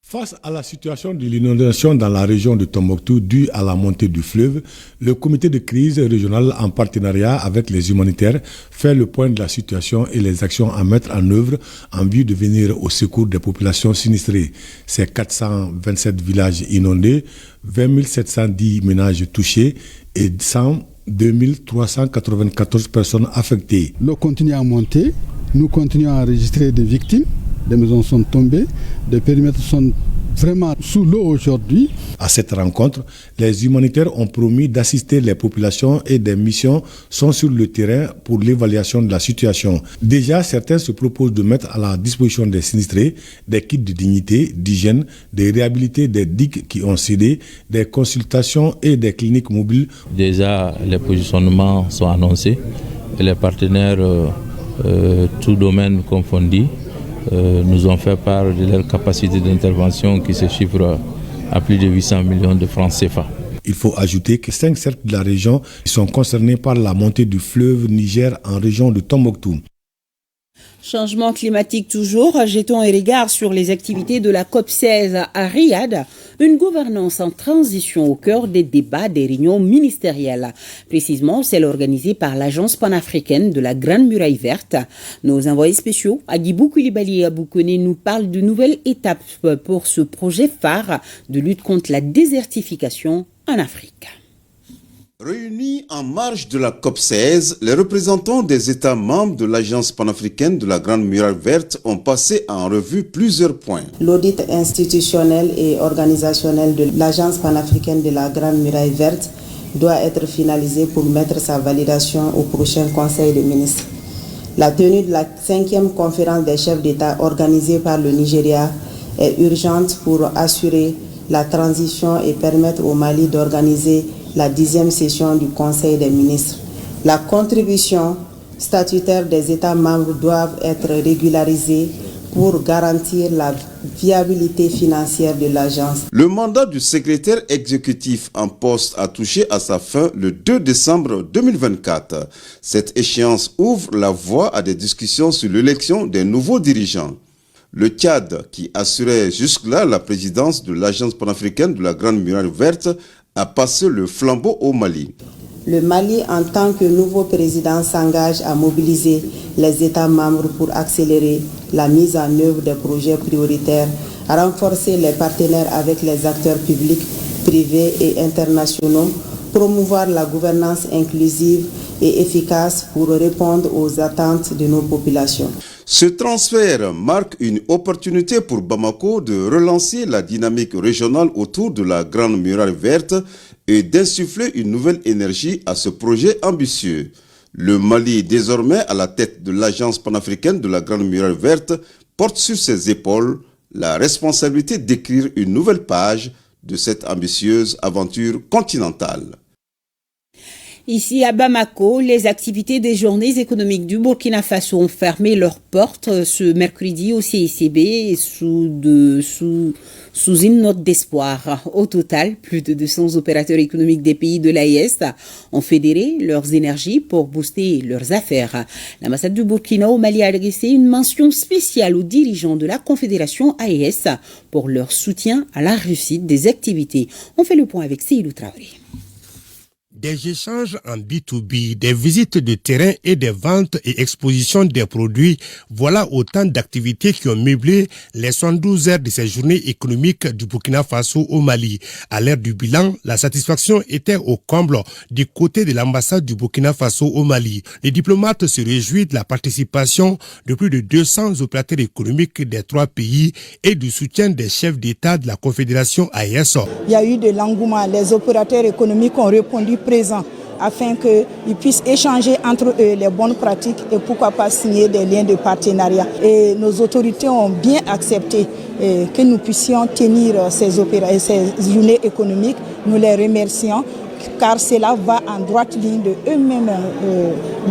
Face à la situation de l'inondation dans la région de Tombouctou due à la montée du fleuve, le comité de crise régional en partenariat avec les humanitaires fait le point de la situation et les actions à mettre en œuvre en vue de venir au secours des populations sinistrées. Ces 427 villages inondés, 20 710 ménages touchés et 102 394 personnes affectées. L'eau continue à monter, nous continuons à enregistrer des victimes. Des maisons sont tombées, des périmètres sont vraiment sous l'eau aujourd'hui. À cette rencontre, les humanitaires ont promis d'assister les populations et des missions sont sur le terrain pour l'évaluation de la situation. Déjà, certains se proposent de mettre à la disposition des sinistrés des kits de dignité, d'hygiène, de réhabiliter des digues qui ont cédé, des consultations et des cliniques mobiles. Déjà, les positionnements sont annoncés et les partenaires, tout domaine confondu, nous ont fait part de leur capacité d'intervention qui se chiffre à plus de 800 millions de francs CFA. Il faut ajouter que 5 cercles de la région sont concernés par la montée du fleuve Niger en région de Tombouctou. Changement climatique toujours, jetons un regard sur les activités de la COP16 à Riyad, une gouvernance en transition au cœur des débats des réunions ministérielles. Précisément, celle organisée par l'Agence panafricaine de la Grande Muraille Verte. Nos envoyés spéciaux, Agibou Koulibaly et Abou Kone, nous parlent de nouvelles étapes pour ce projet phare de lutte contre la désertification en Afrique. Réunis en marge de la COP16, les représentants des États membres de l'Agence panafricaine de la Grande Muraille Verte ont passé en revue plusieurs points. L'audit institutionnel et organisationnel de l'Agence panafricaine de la Grande Muraille Verte doit être finalisé pour mettre sa validation au prochain Conseil des ministres. La tenue de la 5e conférence des chefs d'État organisée par le Nigeria est urgente pour assurer la transition et permettre au Mali d'organiser la 10e session du Conseil des ministres. La contribution statutaire des États membres doivent être régularisées pour garantir la viabilité financière de l'agence. Le mandat du secrétaire exécutif en poste a touché à sa fin le 2 décembre 2024. Cette échéance ouvre la voie à des discussions sur l'élection des nouveaux dirigeants. Le Tchad, qui assurait jusque-là la présidence de l'Agence panafricaine de la Grande Muraille Verte, a passé le flambeau au Mali. Le Mali, en tant que nouveau président, s'engage à mobiliser les États membres pour accélérer la mise en œuvre des projets prioritaires, à renforcer les partenaires avec les acteurs publics, privés et internationaux, promouvoir la gouvernance inclusive et efficace pour répondre aux attentes de nos populations. Ce transfert marque une opportunité pour Bamako de relancer la dynamique régionale autour de la Grande Muraille Verte et d'insuffler une nouvelle énergie à ce projet ambitieux. Le Mali, désormais à la tête de l'Agence panafricaine de la Grande Muraille Verte, porte sur ses épaules la responsabilité d'écrire une nouvelle page de cette ambitieuse aventure continentale. Ici à Bamako, les activités des journées économiques du Burkina Faso ont fermé leurs portes ce mercredi au CICB sous une note d'espoir. Au total, plus de 200 opérateurs économiques des pays de l'AES ont fédéré leurs énergies pour booster leurs affaires. L'ambassade du Burkina au Mali a adressé une mention spéciale aux dirigeants de la Confédération AES pour leur soutien à la réussite des activités. On fait le point avec Seydou Traoré. Des échanges en B2B, des visites de terrain et des ventes et expositions des produits, voilà autant d'activités qui ont meublé les 72 heures de ces journées économiques du Burkina Faso au Mali. À l'heure du bilan, la satisfaction était au comble du côté de l'ambassade du Burkina Faso au Mali. Les diplomates se réjouissent de la participation de plus de 200 opérateurs économiques des 3 pays et du soutien des chefs d'État de la Confédération AES. Il y a eu de l'engouement, les opérateurs économiques ont répondu présent afin qu'ils puissent échanger entre eux les bonnes pratiques et pourquoi pas signer des liens de partenariat. Et nos autorités ont bien accepté que nous puissions tenir ces journées économiques. Nous les remercions car cela va en droite ligne de eux-mêmes,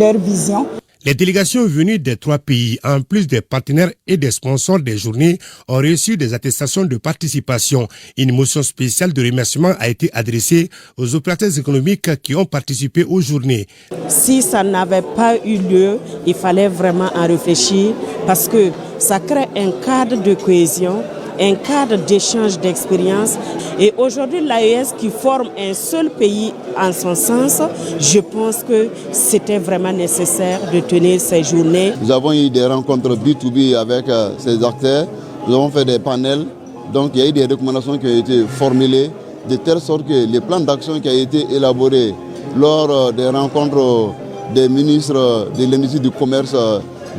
leur vision. Les délégations venues des 3 pays, en plus des partenaires et des sponsors des journées, ont reçu des attestations de participation. Une motion spéciale de remerciement a été adressée aux opérateurs économiques qui ont participé aux journées. Si ça n'avait pas eu lieu, il fallait vraiment en réfléchir parce que ça crée un cadre de cohésion, un cadre d'échange d'expériences. Et aujourd'hui, l'AES qui forme un seul pays en son sens, je pense que c'était vraiment nécessaire de tenir ces journées. Nous avons eu des rencontres B2B avec ces acteurs, nous avons fait des panels, donc il y a eu des recommandations qui ont été formulées de telle sorte que les plans d'action qui ont été élaborés lors des rencontres des ministres de l'industrie du commerce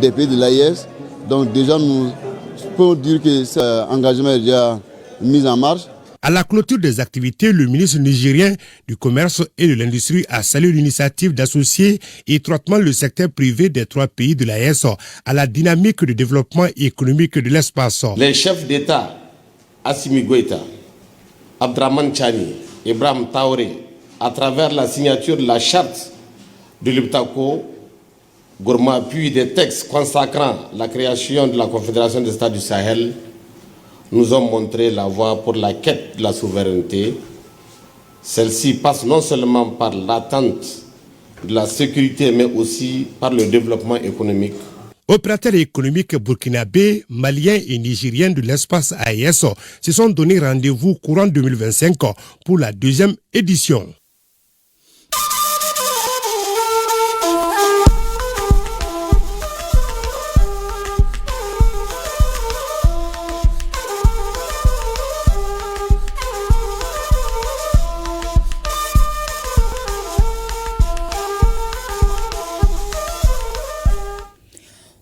des pays de l'AES, donc déjà nous pouvons dire que cet engagement est déjà mis en marche. À la clôture des activités, le ministre nigérien du Commerce et de l'Industrie a salué l'initiative d'associer étroitement le secteur privé des 3 pays de l'AES à la dynamique de développement économique de l'espace. Les chefs d'État, Assimi Goïta, Abdraman Chani, Ibrahim Traoré, à travers la signature de la charte de l'Iptako, Gourma, puis des textes consacrant la création de la Confédération des États du Sahel, nous ont montré la voie pour la quête de la souveraineté. Celle-ci passe non seulement par l'attente de la sécurité, mais aussi par le développement économique. Opérateurs économiques burkinabés, maliens et nigériens de l'espace AES se sont donné rendez-vous courant 2025 pour la 2e édition.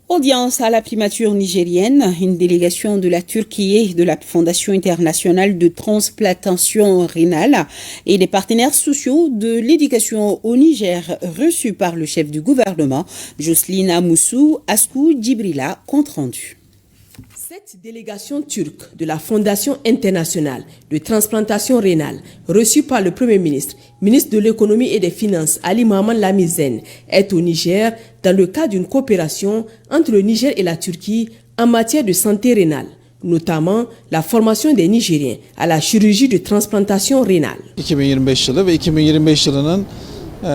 Audience à la primature nigérienne, une délégation de la Turquie et de la Fondation internationale de transplantation rénale et des partenaires sociaux de l'éducation au Niger reçus par le chef du gouvernement, Jocelyne Amoussou Askou Djibrila, compte rendu. Cette délégation turque de la Fondation internationale de transplantation rénale, reçue par le Premier ministre, ministre de l'économie et des finances Ali Mohamed Lamizen, est au Niger dans le cadre d'une coopération entre le Niger et la Turquie en matière de santé rénale, notamment la formation des Nigériens à la chirurgie de transplantation rénale.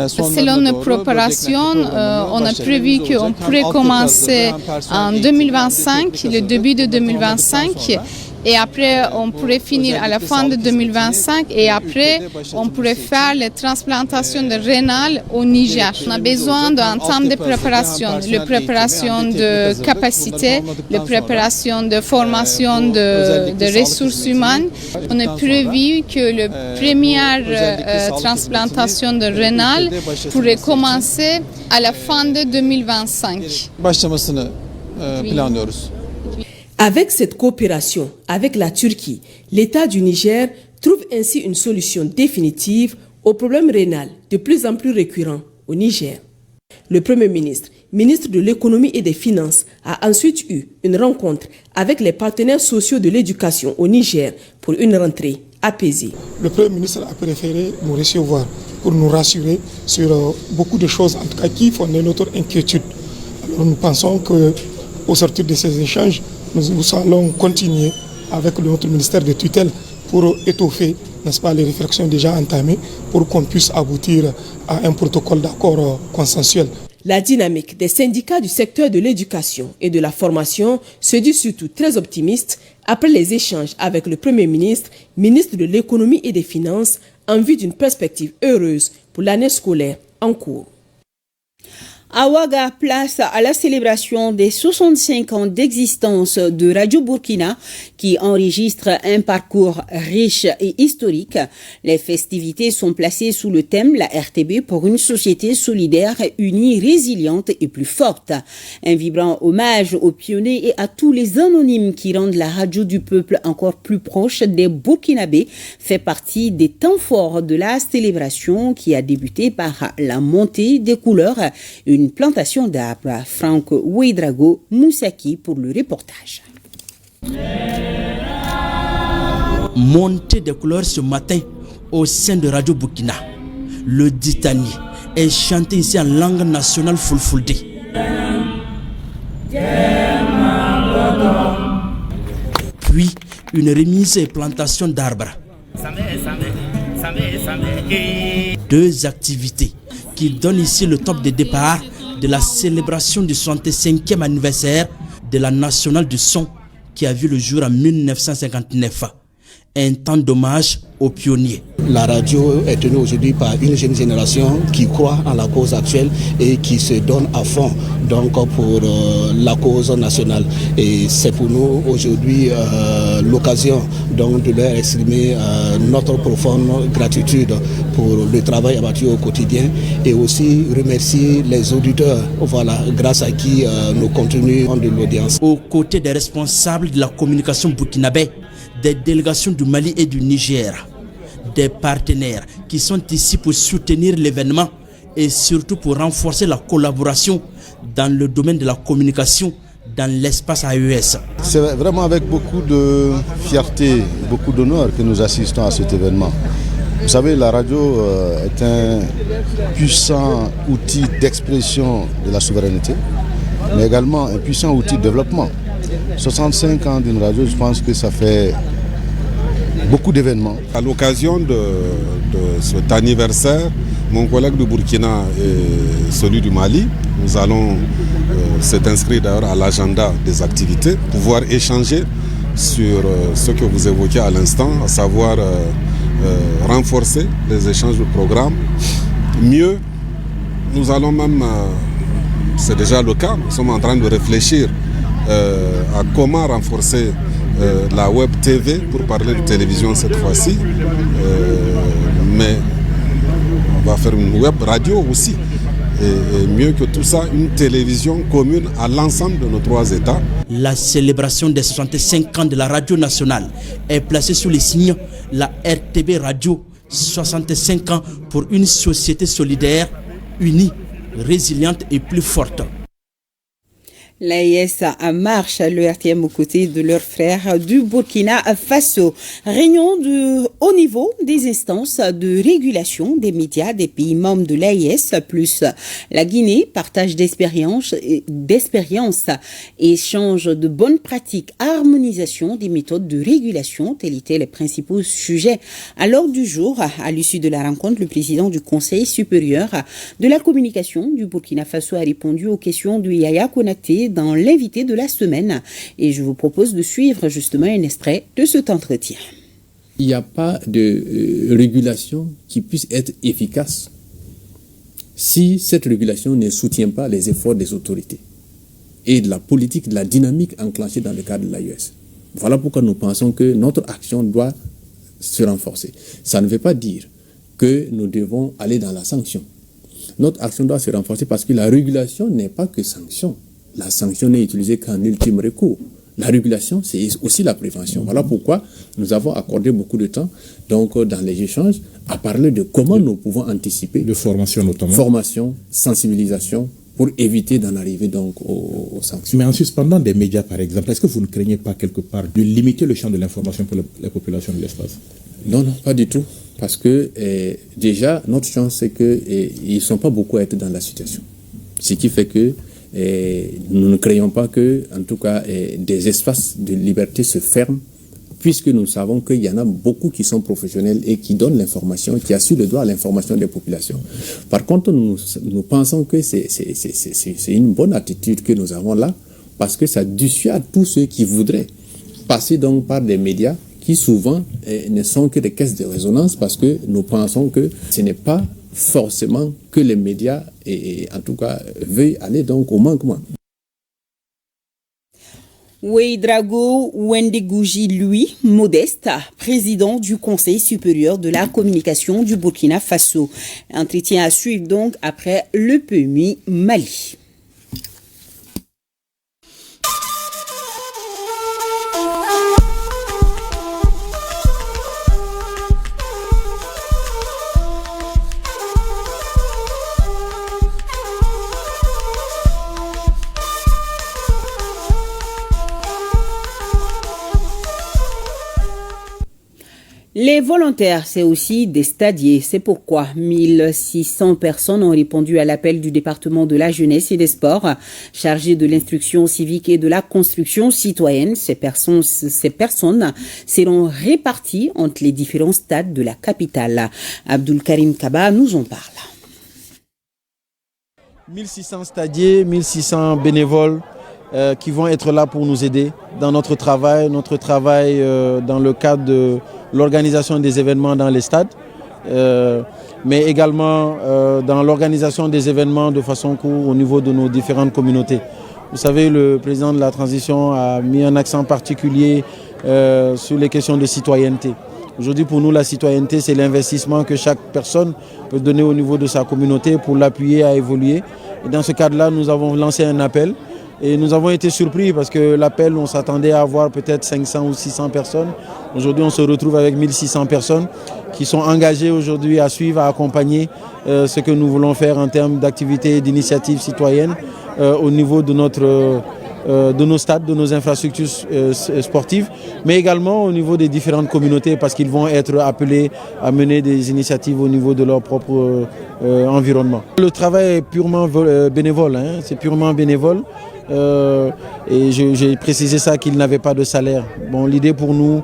Selon nos préparations, on a prévu qu'on pourrait commencer en 2025, le début de 2025, et après on pourrait finir à la fin de 2025, et après on pourrait faire les transplantations de rénales au Niger. On a besoin d'un temps de préparation, la préparation de capacité, la préparation de formation de ressources humaines. On a prévu que la première transplantation de rénales pourrait commencer à la fin de 2025. Avec cette coopération avec la Turquie, l'État du Niger trouve ainsi une solution définitive au problème rénal de plus en plus récurrent au Niger. Le Premier ministre, ministre de l'économie et des finances, a ensuite eu une rencontre avec les partenaires sociaux de l'éducation au Niger pour une rentrée apaisée. Le Premier ministre a préféré nous recevoir pour nous rassurer sur beaucoup de choses, en tout cas qui fondaient notre inquiétude. Alors nous pensons qu'au sortir de ces échanges, nous allons continuer avec notre ministère de tutelle pour étoffer, n'est-ce pas, les réflexions déjà entamées pour qu'on puisse aboutir à un protocole d'accord consensuel. La dynamique des syndicats du secteur de l'éducation et de la formation se dit surtout très optimiste après les échanges avec le Premier ministre, ministre de l'économie et des finances, en vue d'une perspective heureuse pour l'année scolaire en cours. À Ouaga, place à la célébration des 65 ans d'existence de Radio Burkina qui enregistre un parcours riche et historique. Les festivités sont placées sous le thème La RTB pour une société solidaire, unie, résiliente et plus forte. Un vibrant hommage aux pionniers et à tous les anonymes qui rendent la radio du peuple encore plus proche des Burkinabés fait partie des temps forts de la célébration qui a débuté par la montée des couleurs, une plantation d'arbres. Franck Ouedrago Moussaki pour le reportage. Montée des couleurs ce matin au sein de Radio Burkina. Le Ditani est chanté ici en langue nationale fulfulde. Puis une remise et plantation d'arbres. Deux activités qui donnent ici le top de départ de la célébration du 65e anniversaire de la Nationale du Son qui a vu le jour en 1959. Un temps d'hommage aux pionniers. La radio est tenue aujourd'hui par une jeune génération qui croit en la cause actuelle et qui se donne à fond donc pour la cause nationale. Et c'est pour nous aujourd'hui l'occasion donc de leur exprimer notre profonde gratitude pour le travail abattu au quotidien et aussi remercier les auditeurs, voilà, grâce à qui nous continuons de l'audience. Aux côtés des responsables de la communication burkinabé, des délégations du Mali et du Niger, des partenaires qui sont ici pour soutenir l'événement et surtout pour renforcer la collaboration dans le domaine de la communication dans l'espace AES. C'est vraiment avec beaucoup de fierté, beaucoup d'honneur que nous assistons à cet événement. Vous savez, la radio est un puissant outil d'expression de la souveraineté, mais également un puissant outil de développement. 65 ans d'une radio, je pense que ça fait beaucoup d'événements. À l'occasion de cet anniversaire, mon collègue du Burkina et celui du Mali, nous allons s'être inscrits d'ailleurs à l'agenda des activités, pouvoir échanger sur ce que vous évoquez à l'instant, à savoir renforcer les échanges de programmes. Mieux, nous allons même, c'est déjà le cas, nous sommes en train de réfléchir à comment renforcer la web TV pour parler de télévision cette fois-ci, mais on va faire une web radio aussi. Et mieux que tout ça, une télévision commune à l'ensemble de nos 3 États. La célébration des 65 ans de la radio nationale est placée sous les signes la RTB Radio, 65 ans pour une société solidaire, unie, résiliente et plus forte. L'AES en marche, le RTM aux côtés de leurs frères du Burkina Faso. Réunion de haut niveau des instances de régulation des médias des pays membres de l'AES, plus la Guinée, partage d'expériences, échange de bonnes pratiques, harmonisation des méthodes de régulation, tels étaient les principaux sujets à l'ordre du jour. À l'issue de la rencontre, le président du Conseil supérieur de la communication du Burkina Faso a répondu aux questions de Yaya Konaté dans l'invité de la semaine. Et je vous propose de suivre justement un extrait de cet entretien. Il n'y a pas de régulation qui puisse être efficace si cette régulation ne soutient pas les efforts des autorités et de la politique, de la dynamique enclenchée dans le cadre de l'AES. Voilà pourquoi nous pensons que notre action doit se renforcer. Ça ne veut pas dire que nous devons aller dans la sanction. Notre action doit se renforcer parce que la régulation n'est pas que sanction. La sanction n'est utilisée qu'en ultime recours. La régulation, c'est aussi la prévention. Voilà pourquoi nous avons accordé beaucoup de temps, donc dans les échanges, à parler de comment nous pouvons anticiper. De formation notamment. Formation, sensibilisation, pour éviter d'en arriver donc aux sanctions. Mais en suspendant des médias, par exemple, est-ce que vous ne craignez pas quelque part de limiter le champ de l'information pour la population de l'espace? Non, pas du tout. Parce que déjà, notre chance, c'est qu'ils ne sont pas beaucoup à être dans la situation. Ce qui fait que nous ne craignons pas que, en tout cas, des espaces de liberté se ferment, puisque nous savons qu'il y en a beaucoup qui sont professionnels et qui donnent l'information, qui assurent le droit à l'information des populations. Par contre, nous pensons que c'est une bonne attitude que nous avons là, parce que ça dissuade tous ceux qui voudraient passer donc par des médias qui souvent ne sont que des caisses de résonance, parce que nous pensons que ce n'est pas forcément que les médias, en tout cas, veuillent aller donc au manquement. Ouedraogo Wendegouji, lui, modeste, président du Conseil supérieur de la communication du Burkina Faso. Entretien à suivre donc après le PMI Mali. Les volontaires, c'est aussi des stadiers. C'est pourquoi 1600 personnes ont répondu à l'appel du département de la jeunesse et des sports, chargé de l'instruction civique et de la construction citoyenne. Ces personnes seront réparties entre les différents stades de la capitale. Abdul Karim Kaba nous en parle. 1600 stadiers, 1600 bénévoles qui vont être là pour nous aider dans notre travail dans le cadre de l'organisation des événements dans les stades, mais également dans l'organisation des événements de façon courte au niveau de nos différentes communautés. Vous savez, le président de la transition a mis un accent particulier sur les questions de citoyenneté. Aujourd'hui, pour nous, la citoyenneté, c'est l'investissement que chaque personne peut donner au niveau de sa communauté pour l'appuyer à évoluer. Et dans ce cadre-là, nous avons lancé un appel. Et nous avons été surpris parce que l'appel, on s'attendait à avoir peut-être 500 ou 600 personnes. Aujourd'hui, on se retrouve avec 1600 personnes qui sont engagées aujourd'hui à suivre, à accompagner ce que nous voulons faire en termes d'activités et d'initiatives citoyennes au niveau de nos stades, de nos infrastructures sportives, mais également au niveau des différentes communautés parce qu'ils vont être appelés à mener des initiatives au niveau de leur propre environnement. Le travail est purement bénévole, c'est purement bénévole. Et j'ai précisé ça qu'ils n'avaient pas de salaire. Bon, l'idée pour nous,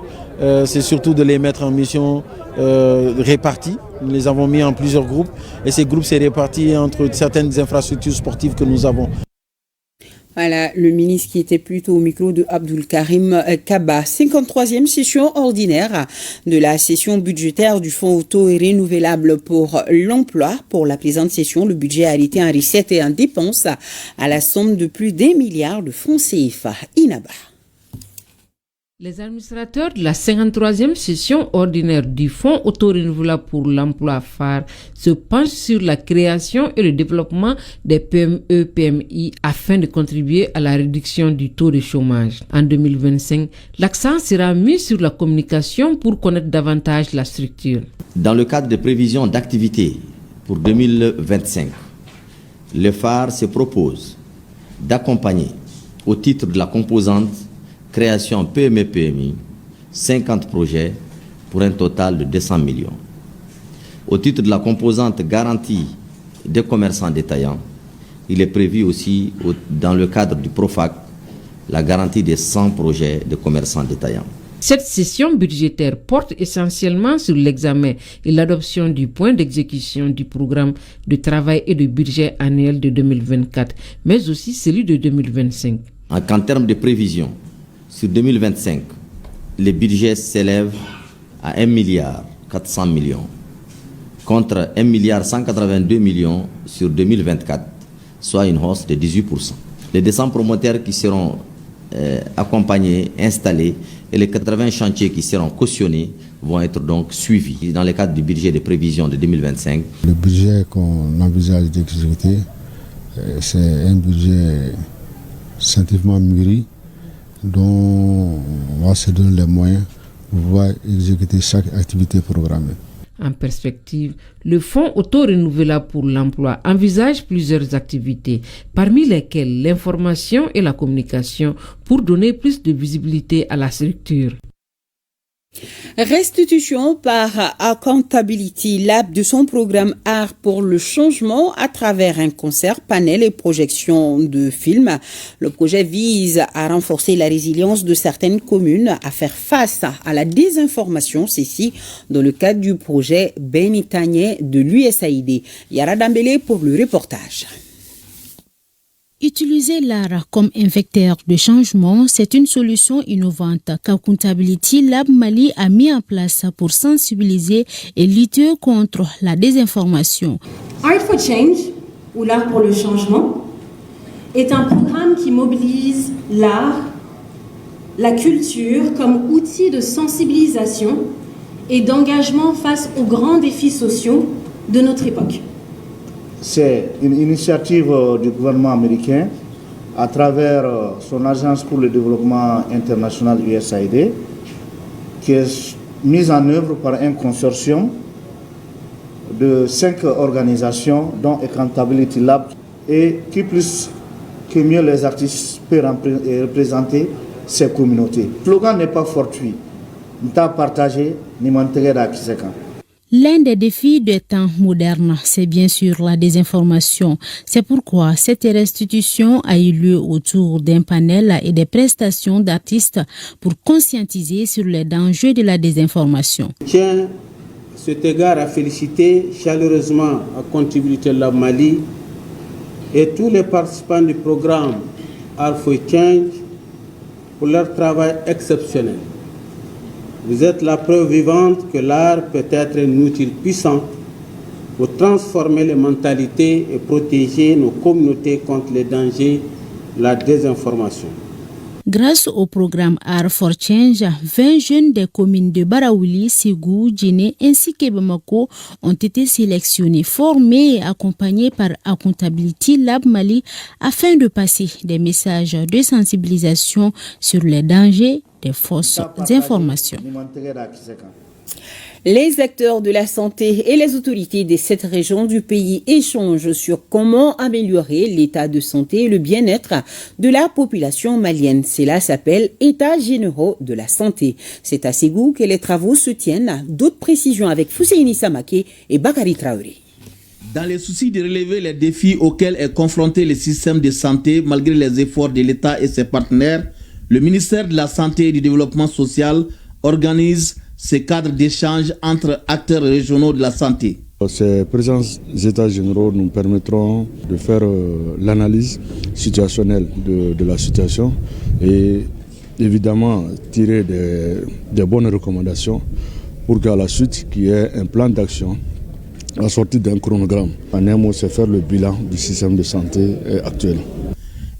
c'est surtout de les mettre en mission répartis. Nous les avons mis en plusieurs groupes et ces groupes s'est répartis entre certaines infrastructures sportives que nous avons. Voilà, le ministre qui était plutôt au micro de Abdul Karim Kaba. 53e session ordinaire de la session budgétaire du Fonds auto et renouvelable pour l'emploi. Pour la présente session, le budget a arrêté en recettes et en dépenses à la somme de plus d'1 milliard de francs CFA. Inaba. Les administrateurs de la 53e session ordinaire du Fonds auto-renouvelable pour l'emploi phare se penchent sur la création et le développement des PME-PMI afin de contribuer à la réduction du taux de chômage. En 2025, l'accent sera mis sur la communication pour connaître davantage la structure. Dans le cadre des prévisions d'activité pour 2025, le phare se propose d'accompagner au titre de la composante création PME-PMI, 50 projets pour un total de 200 millions. Au titre de la composante garantie des commerçants détaillants, il est prévu aussi, dans le cadre du PROFAC, la garantie des 100 projets de commerçants détaillants. Cette session budgétaire porte essentiellement sur l'examen et l'adoption du point d'exécution du programme de travail et de budget annuel de 2024, mais aussi celui de 2025. En termes de prévisions, sur 2025, les budgets s'élèvent à 1 milliard 400 millions contre 1 milliard 182 millions sur 2024, soit une hausse de 18%. Les 200 promoteurs qui seront accompagnés, installés et les 80 chantiers qui seront cautionnés vont être donc suivis dans le cadre du budget de prévision de 2025. Le budget qu'on envisage d'exécuter, c'est un budget scientifiquement mûri, dont on va se donner les moyens pour pouvoir exécuter chaque activité programmée. En perspective, le Fonds auto-renouvelable pour l'emploi envisage plusieurs activités, parmi lesquelles l'information et la communication pour donner plus de visibilité à la structure. Restitution par Accountability Lab de son programme Art pour le changement à travers un concert, panel et projection de films. Le projet vise à renforcer la résilience de certaines communes à faire face à la désinformation, ceci dans le cadre du projet Benitagné de l'USAID. Yara Dambélé pour le reportage. Utiliser l'art comme un vecteur de changement, c'est une solution innovante qu'Accountability Lab Mali a mis en place pour sensibiliser et lutter contre la désinformation. Art for Change, ou l'art pour le changement, est un programme qui mobilise l'art, la culture comme outil de sensibilisation et d'engagement face aux grands défis sociaux de notre époque. C'est une initiative du gouvernement américain à travers son agence pour le développement international USAID qui est mise en œuvre par un consortium de 5 organisations dont Accountability Lab et qui plus que mieux les artistes peuvent représenter ces communautés. Le slogan n'est pas fortuit. Nous avons partagé, nous avons partagé. L'un des défis des temps modernes, c'est bien sûr la désinformation. C'est pourquoi cette restitution a eu lieu autour d'un panel et des prestations d'artistes pour conscientiser sur les dangers de la désinformation. Je tiens cet égard à féliciter chaleureusement Accountability Lab Mali et tous les participants du programme Art for Change pour leur travail exceptionnel. Vous êtes la preuve vivante que l'art peut être un outil puissant pour transformer les mentalités et protéger nos communautés contre les dangers de la désinformation. Grâce au programme Art for Change, 20 jeunes des communes de Baraouli, Ségou, Djiné ainsi que Bamako ont été sélectionnés, formés et accompagnés par Accountability Lab Mali afin de passer des messages de sensibilisation sur les dangers des fausses informations. Les acteurs de la santé et les autorités de cette région du pays échangent sur comment améliorer l'état de santé et le bien-être de la population malienne. Cela s'appelle États généraux de la santé. C'est à Ségou que les travaux se tiennent. D'autres précisions avec Fousseini Samake et Bakari Traoré. Dans les soucis de relever les défis auxquels est confronté le système de santé malgré les efforts de l'État et ses partenaires, le ministère de la Santé et du Développement social organise ces cadres d'échange entre acteurs régionaux de la santé. Ces présences états généraux nous permettront de faire l'analyse situationnelle de la situation et évidemment tirer des bonnes recommandations pour qu'à la suite qu'il y ait un plan d'action assorti d'un chronogramme. En un mot, c'est faire le bilan du système de santé actuel.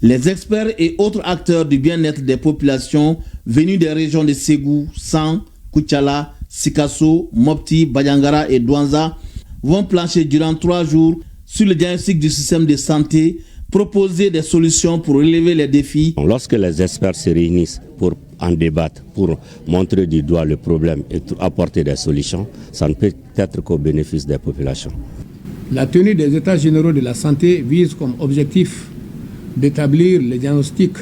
Les experts et autres acteurs du bien-être des populations venus des régions de Ségou, San, Koutiala, Sikasso, Mopti, Bayangara et Douanza vont plancher durant 3 jours sur le diagnostic du système de santé, proposer des solutions pour relever les défis. Lorsque les experts se réunissent pour en débattre, pour montrer du doigt le problème et apporter des solutions, ça ne peut être qu'au bénéfice des populations. La tenue des États généraux de la santé vise comme objectif d'établir les diagnostics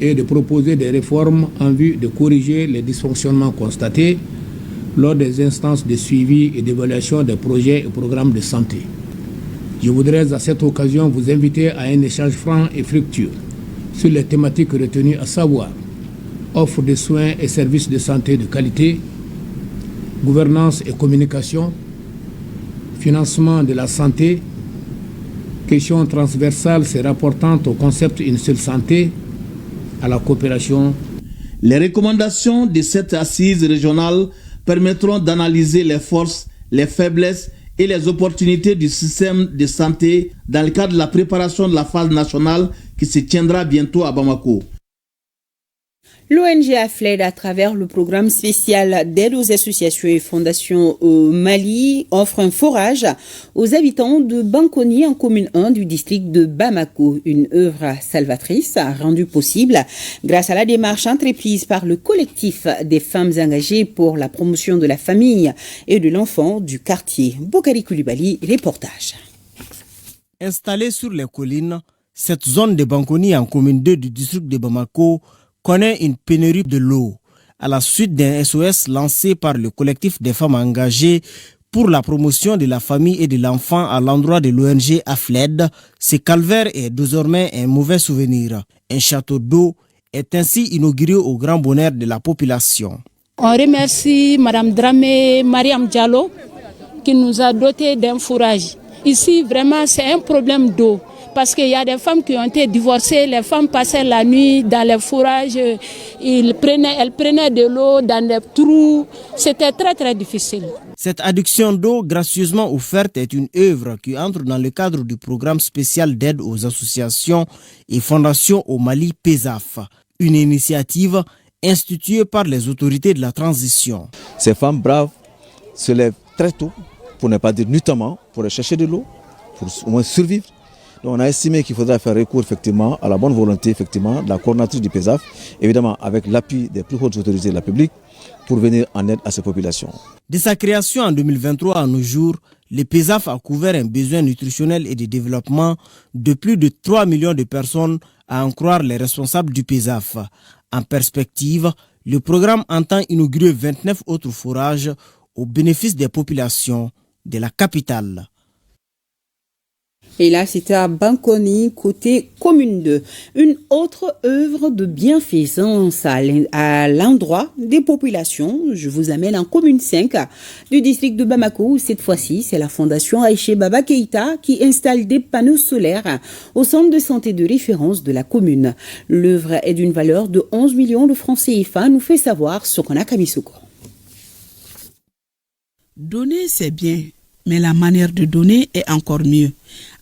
et de proposer des réformes en vue de corriger les dysfonctionnements constatés lors des instances de suivi et d'évaluation des projets et programmes de santé. Je voudrais à cette occasion vous inviter à un échange franc et fructueux sur les thématiques retenues, à savoir offre de soins et services de santé de qualité, gouvernance et communication, financement de la santé, questions transversales se rapportant au concept Une seule santé, à la coopération. Les recommandations de cette assise régionale permettront d'analyser les forces, les faiblesses et les opportunités du système de santé dans le cadre de la préparation de la phase nationale qui se tiendra bientôt à Bamako. L'ONG AFLED, à travers le programme spécial d'aide aux associations et fondations au Mali, offre un forage aux habitants de Bankoni en commune 1 du district de Bamako. Une œuvre salvatrice rendue possible grâce à la démarche entreprise par le collectif des femmes engagées pour la promotion de la famille et de l'enfant du quartier. Bokari Koulibaly, reportage. Installée sur les collines, cette zone de Bankoni en commune 2 du district de Bamako connaît une pénurie de l'eau à la suite d'un SOS lancé par le collectif des femmes engagées pour la promotion de la famille et de l'enfant à l'endroit de l'ONG AFLED. Ce calvaire est désormais un mauvais souvenir. Un château d'eau est ainsi inauguré au grand bonheur de la population. On remercie Mme Dramé Mariam Diallo qui nous a doté d'un fourrage. Ici, vraiment, c'est un problème d'eau. Parce qu'il y a des femmes qui ont été divorcées, les femmes passaient la nuit dans les fourrages, elles prenaient de l'eau dans des trous, c'était très très difficile. Cette adduction d'eau gracieusement offerte est une œuvre qui entre dans le cadre du programme spécial d'aide aux associations et fondations au Mali PESAF, une initiative instituée par les autorités de la transition. Ces femmes braves se lèvent très tôt, pour ne pas dire nuitamment, pour aller chercher de l'eau, pour au moins survivre. On a estimé qu'il faudra faire recours effectivement à la bonne volonté effectivement de la coordinatrice du PESAF, évidemment avec l'appui des plus hautes autorités de la République pour venir en aide à ces populations. De sa création en 2023 à nos jours, le PESAF a couvert un besoin nutritionnel et de développement de plus de 3 millions de personnes, à en croire les responsables du PESAF. En perspective, le programme entend inaugurer 29 autres forages au bénéfice des populations de la capitale. Et là, c'était à Bankoni, côté commune 2. Une autre œuvre de bienfaisance à l'endroit des populations. Je vous amène en commune 5 du district de Bamako. Cette fois-ci, c'est la fondation Aïché Baba Keïta qui installe des panneaux solaires au centre de santé de référence de la commune. L'œuvre est d'une valeur de 11 millions de francs CFA, nous fait savoir Sokona Kamisoko. Donner, c'est bien, mais la manière de donner est encore mieux.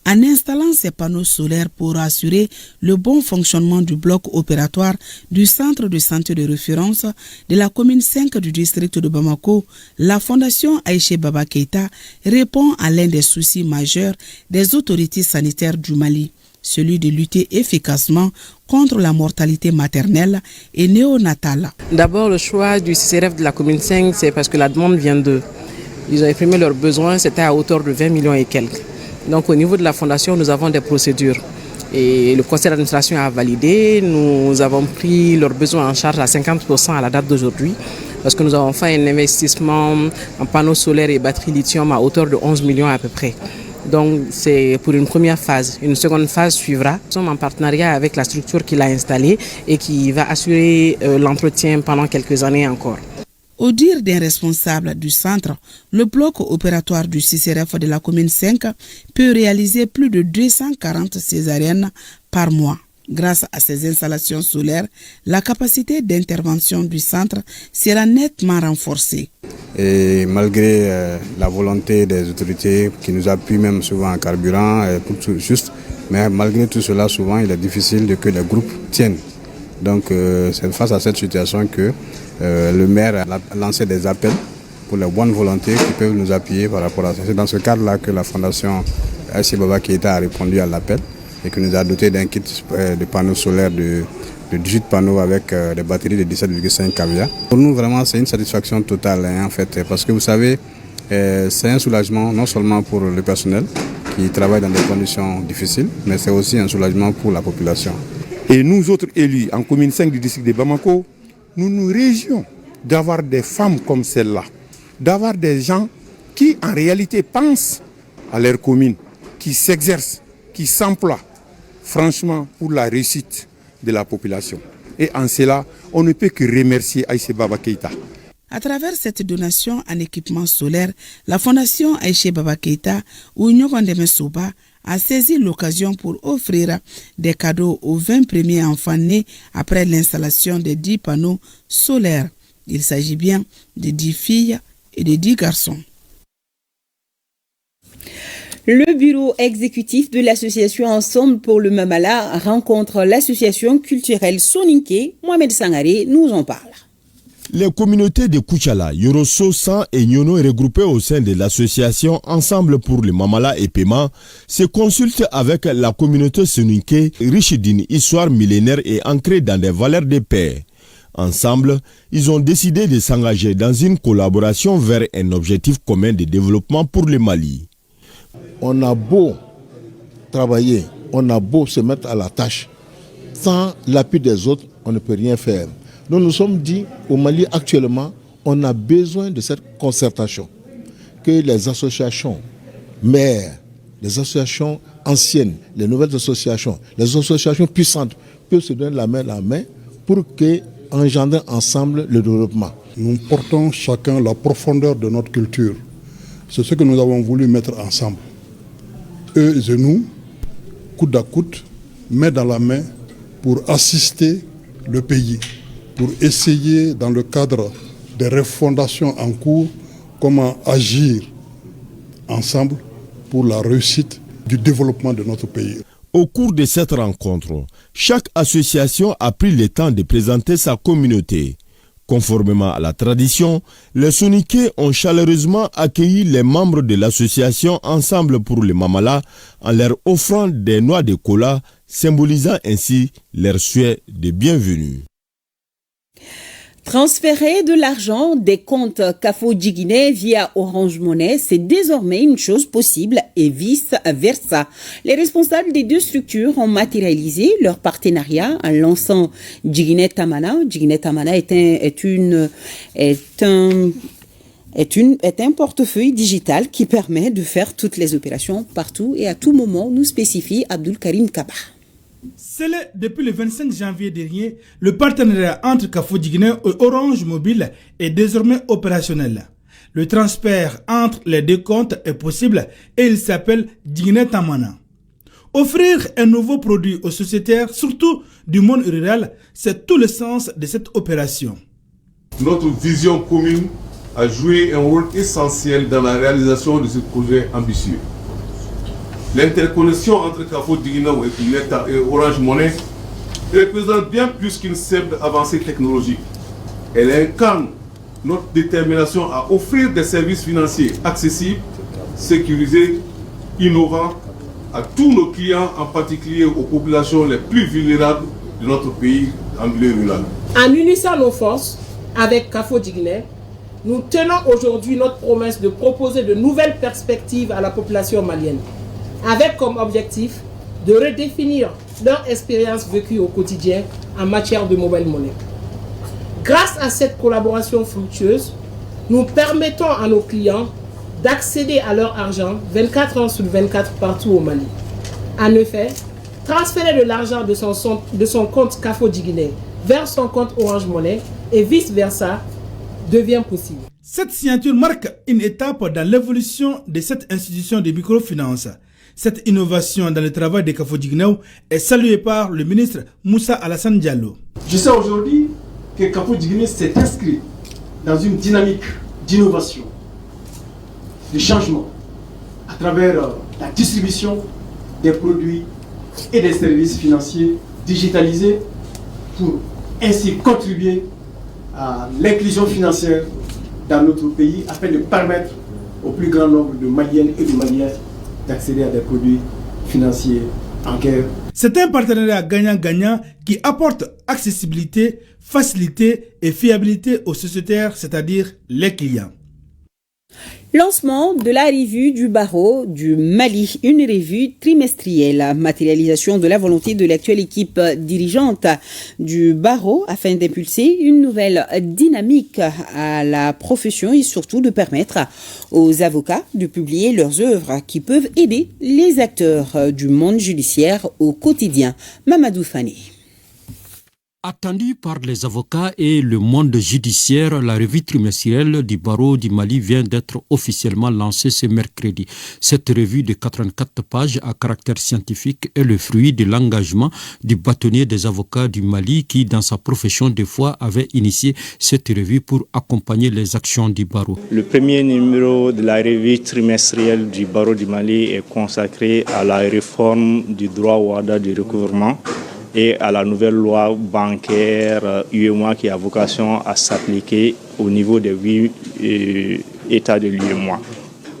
En installant ces panneaux solaires pour assurer le bon fonctionnement du bloc opératoire du centre de santé de référence de la commune 5 du district de Bamako, la fondation Aïché Baba Keïta répond à l'un des soucis majeurs des autorités sanitaires du Mali, celui de lutter efficacement contre la mortalité maternelle et néonatale. D'abord, le choix du CCRF de la commune 5, c'est parce que la demande vient d'eux. Ils ont exprimé leurs besoins, c'était à hauteur de 20 millions et quelques. Donc au niveau de la fondation, nous avons des procédures. Et le conseil d'administration a validé. Nous avons pris leurs besoins en charge à 50% à la date d'aujourd'hui. Parce que nous avons fait un investissement en panneaux solaires et batteries lithium à hauteur de 11 millions à peu près. Donc c'est pour une première phase. Une seconde phase suivra. Nous sommes en partenariat avec la structure qui l'a installée et qui va assurer l'entretien pendant quelques années encore. Au dire d'un responsable du centre, le bloc opératoire du CCRF de la commune 5 peut réaliser plus de 240 césariennes par mois. Grâce à ces installations solaires, la capacité d'intervention du centre sera nettement renforcée. Et malgré la volonté des autorités qui nous appuient même souvent en carburant, juste, mais malgré tout cela, souvent il est difficile que les groupes tiennent. Donc c'est face à cette situation que le maire a lancé des appels pour les bonnes volontés qui peuvent nous appuyer par rapport à ça. C'est dans ce cadre-là que la fondation Aïché Baba Keïta a répondu à l'appel et que nous a doté d'un kit de panneaux solaires de 18 panneaux avec des batteries de 17,5 kVA. Pour nous, vraiment, c'est une satisfaction totale en fait, parce que vous savez, c'est un soulagement non seulement pour le personnel qui travaille dans des conditions difficiles, mais c'est aussi un soulagement pour la population. Et nous autres élus en commune 5 du district de Bamako, nous nous réjouissons d'avoir des femmes comme celle-là, d'avoir des gens qui en réalité pensent à leur commune, qui s'exercent, qui s'emploient franchement pour la réussite de la population. Et en cela, on ne peut que remercier Aïché Baba Keïta. À travers cette donation en équipement solaire, la fondation Aïché Baba Keïta ou Nyogondeme Soba a saisi l'occasion pour offrir des cadeaux aux 20 premiers enfants nés après l'installation des 10 panneaux solaires. Il s'agit bien de 10 filles et de 10 garçons. Le bureau exécutif de l'association Ensemble pour le Mamala rencontre l'association culturelle Soninké. Mohamed Sangaré nous en parle. Les communautés de Kouchala, Yoroso, San et Nyono regroupées au sein de l'association Ensemble pour le Mamala et Pema se consultent avec la communauté Soninké, riche d'une histoire millénaire et ancrée dans des valeurs de paix. Ensemble, ils ont décidé de s'engager dans une collaboration vers un objectif commun de développement pour le Mali. On a beau travailler, on a beau se mettre à la tâche, sans l'appui des autres, on ne peut rien faire. Nous nous sommes dit, au Mali actuellement, on a besoin de cette concertation, que les associations mères, les associations anciennes, les nouvelles associations, les associations puissantes peuvent se donner la main pour engendrer ensemble le développement. Nous portons chacun la profondeur de notre culture. C'est ce que nous avons voulu mettre ensemble. Eux et nous, coude à coude, main dans la main, pour assister le pays, pour essayer, dans le cadre des refondations en cours, comment agir ensemble pour la réussite du développement de notre pays. Au cours de cette rencontre, chaque association a pris le temps de présenter sa communauté. Conformément à la tradition, les Soninké ont chaleureusement accueilli les membres de l'association Ensemble pour le Mamala en leur offrant des noix de cola, symbolisant ainsi leur souhait de bienvenue. Transférer de l'argent des comptes Kafo Djiguiné via Orange Money, c'est désormais une chose possible et vice-versa. Les responsables des deux structures ont matérialisé leur partenariat en lançant Djiguiné Tamana. Djiguiné Tamana est un portefeuille digital qui permet de faire toutes les opérations partout et à tout moment, nous spécifie Abdul Karim Kaba. Scellé depuis le 25 janvier dernier, le partenariat entre Kafo Djiguiné et Orange Mobile est désormais opérationnel. Le transfert entre les deux comptes est possible et il s'appelle Djiguiné Tamana. Offrir un nouveau produit aux sociétaires, surtout du monde rural, c'est tout le sens de cette opération. Notre vision commune a joué un rôle essentiel dans la réalisation de ce projet ambitieux. L'interconnexion entre Kafo Djiguiné et Orange Money représente bien plus qu'une simple avancée technologique. Elle incarne notre détermination à offrir des services financiers accessibles, sécurisés, innovants à tous nos clients, en particulier aux populations les plus vulnérables de notre pays en milieu rural. En unissant nos forces avec Kafo Djiguiné, nous tenons aujourd'hui notre promesse de proposer de nouvelles perspectives à la population malienne, avec comme objectif de redéfinir leur expérience vécue au quotidien en matière de mobile money. Grâce à cette collaboration fructueuse, nous permettons à nos clients d'accéder à leur argent 24 heures sur 24 partout au Mali. En effet, transférer de l'argent de son compte Kafo Djiguiné vers son compte Orange Money et vice-versa devient possible. Cette signature marque une étape dans l'évolution de cette institution de microfinance. Cette innovation dans le travail de Kafo Djiguiné est saluée par le ministre Moussa Alassane Diallo. Je sais aujourd'hui que Kafo Djiguiné s'est inscrit dans une dynamique d'innovation, de changement, à travers la distribution des produits et des services financiers digitalisés pour ainsi contribuer à l'inclusion financière dans notre pays afin de permettre au plus grand nombre de Maliennes et de Maliens d'accéder à des produits financiers en guerre. C'est un partenariat gagnant-gagnant qui apporte accessibilité, facilité et fiabilité aux sociétaires, c'est-à-dire les clients. Lancement de la revue du barreau du Mali, une revue trimestrielle, matérialisation de la volonté de l'actuelle équipe dirigeante du barreau afin d'impulser une nouvelle dynamique à la profession et surtout de permettre aux avocats de publier leurs œuvres qui peuvent aider les acteurs du monde judiciaire au quotidien. Mamadou Fani. Attendue par les avocats et le monde judiciaire, la revue trimestrielle du barreau du Mali vient d'être officiellement lancée ce mercredi. Cette revue de 84 pages à caractère scientifique est le fruit de l'engagement du bâtonnier des avocats du Mali qui, dans sa profession de foi, avait initié cette revue pour accompagner les actions du barreau. Le premier numéro de la revue trimestrielle du barreau du Mali est consacré à la réforme du droit WADA du recouvrement et à la nouvelle loi bancaire UEMOA qui a vocation à s'appliquer au niveau des 8 États de l'UEMOA.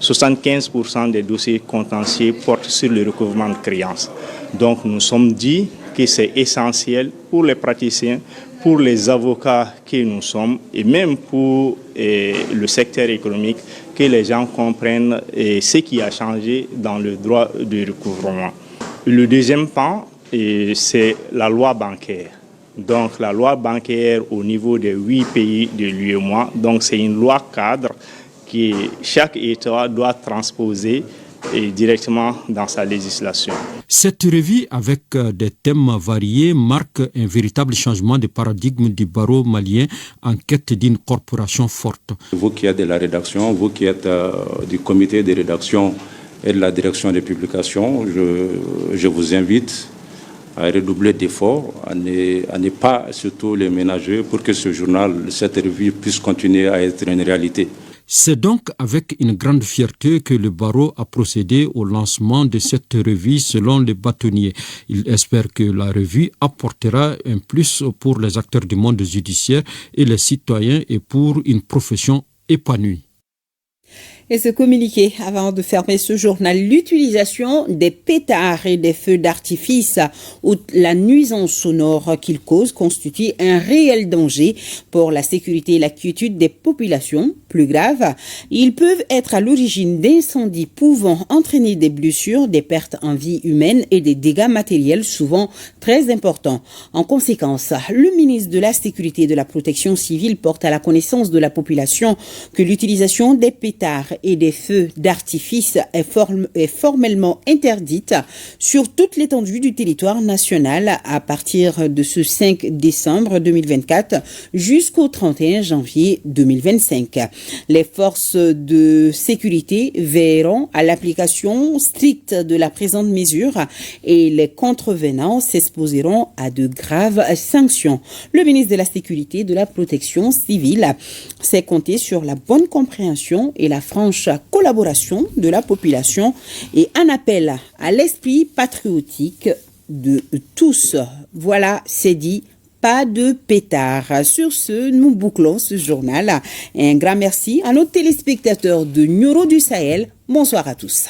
75% des dossiers contentieux portent sur le recouvrement de créances. Donc nous sommes dit que c'est essentiel pour les praticiens, pour les avocats que nous sommes et même pour le secteur économique que les gens comprennent ce qui a changé dans le droit de recouvrement. Le deuxième pan, c'est la loi bancaire. Donc la loi bancaire au niveau des 8 pays de l'UEMOA, donc c'est une loi cadre que chaque État doit transposer directement dans sa législation. Cette revue, avec des thèmes variés, marque un véritable changement de paradigme du barreau malien en quête d'une corporation forte. Vous qui êtes de la rédaction, vous qui êtes du comité de rédaction et de la direction des publications, je vous invite à redoubler d'efforts, à ne pas surtout les ménager pour que ce journal, cette revue puisse continuer à être une réalité. C'est donc avec une grande fierté que le barreau a procédé au lancement de cette revue selon les bâtonniers. Il espère que la revue apportera un plus pour les acteurs du monde judiciaire et les citoyens et pour une profession épanouie. Et ce communiqué, avant de fermer ce journal, l'utilisation des pétards et des feux d'artifice ou la nuisance sonore qu'ils causent constitue un réel danger pour la sécurité et la quiétude des populations. Plus grave, ils peuvent être à l'origine d'incendies pouvant entraîner des blessures, des pertes en vie humaine et des dégâts matériels souvent très importants. En conséquence, le ministre de la Sécurité et de la Protection civile porte à la connaissance de la population que l'utilisation des pétards et des feux d'artifice est formellement interdite sur toute l'étendue du territoire national à partir de ce 5 décembre 2024 jusqu'au 31 janvier 2025. Les forces de sécurité veilleront à l'application stricte de la présente mesure et les contrevenants s'exposeront à de graves sanctions. Le ministre de la Sécurité et de la Protection civile s'est compté sur la bonne compréhension et la franche collaboration de la population et un appel à l'esprit patriotique de tous. Voilà, c'est dit. Pas de pétard. Sur ce, nous bouclons ce journal. Un grand merci à nos téléspectateurs de Nioro du Sahel. Bonsoir à tous.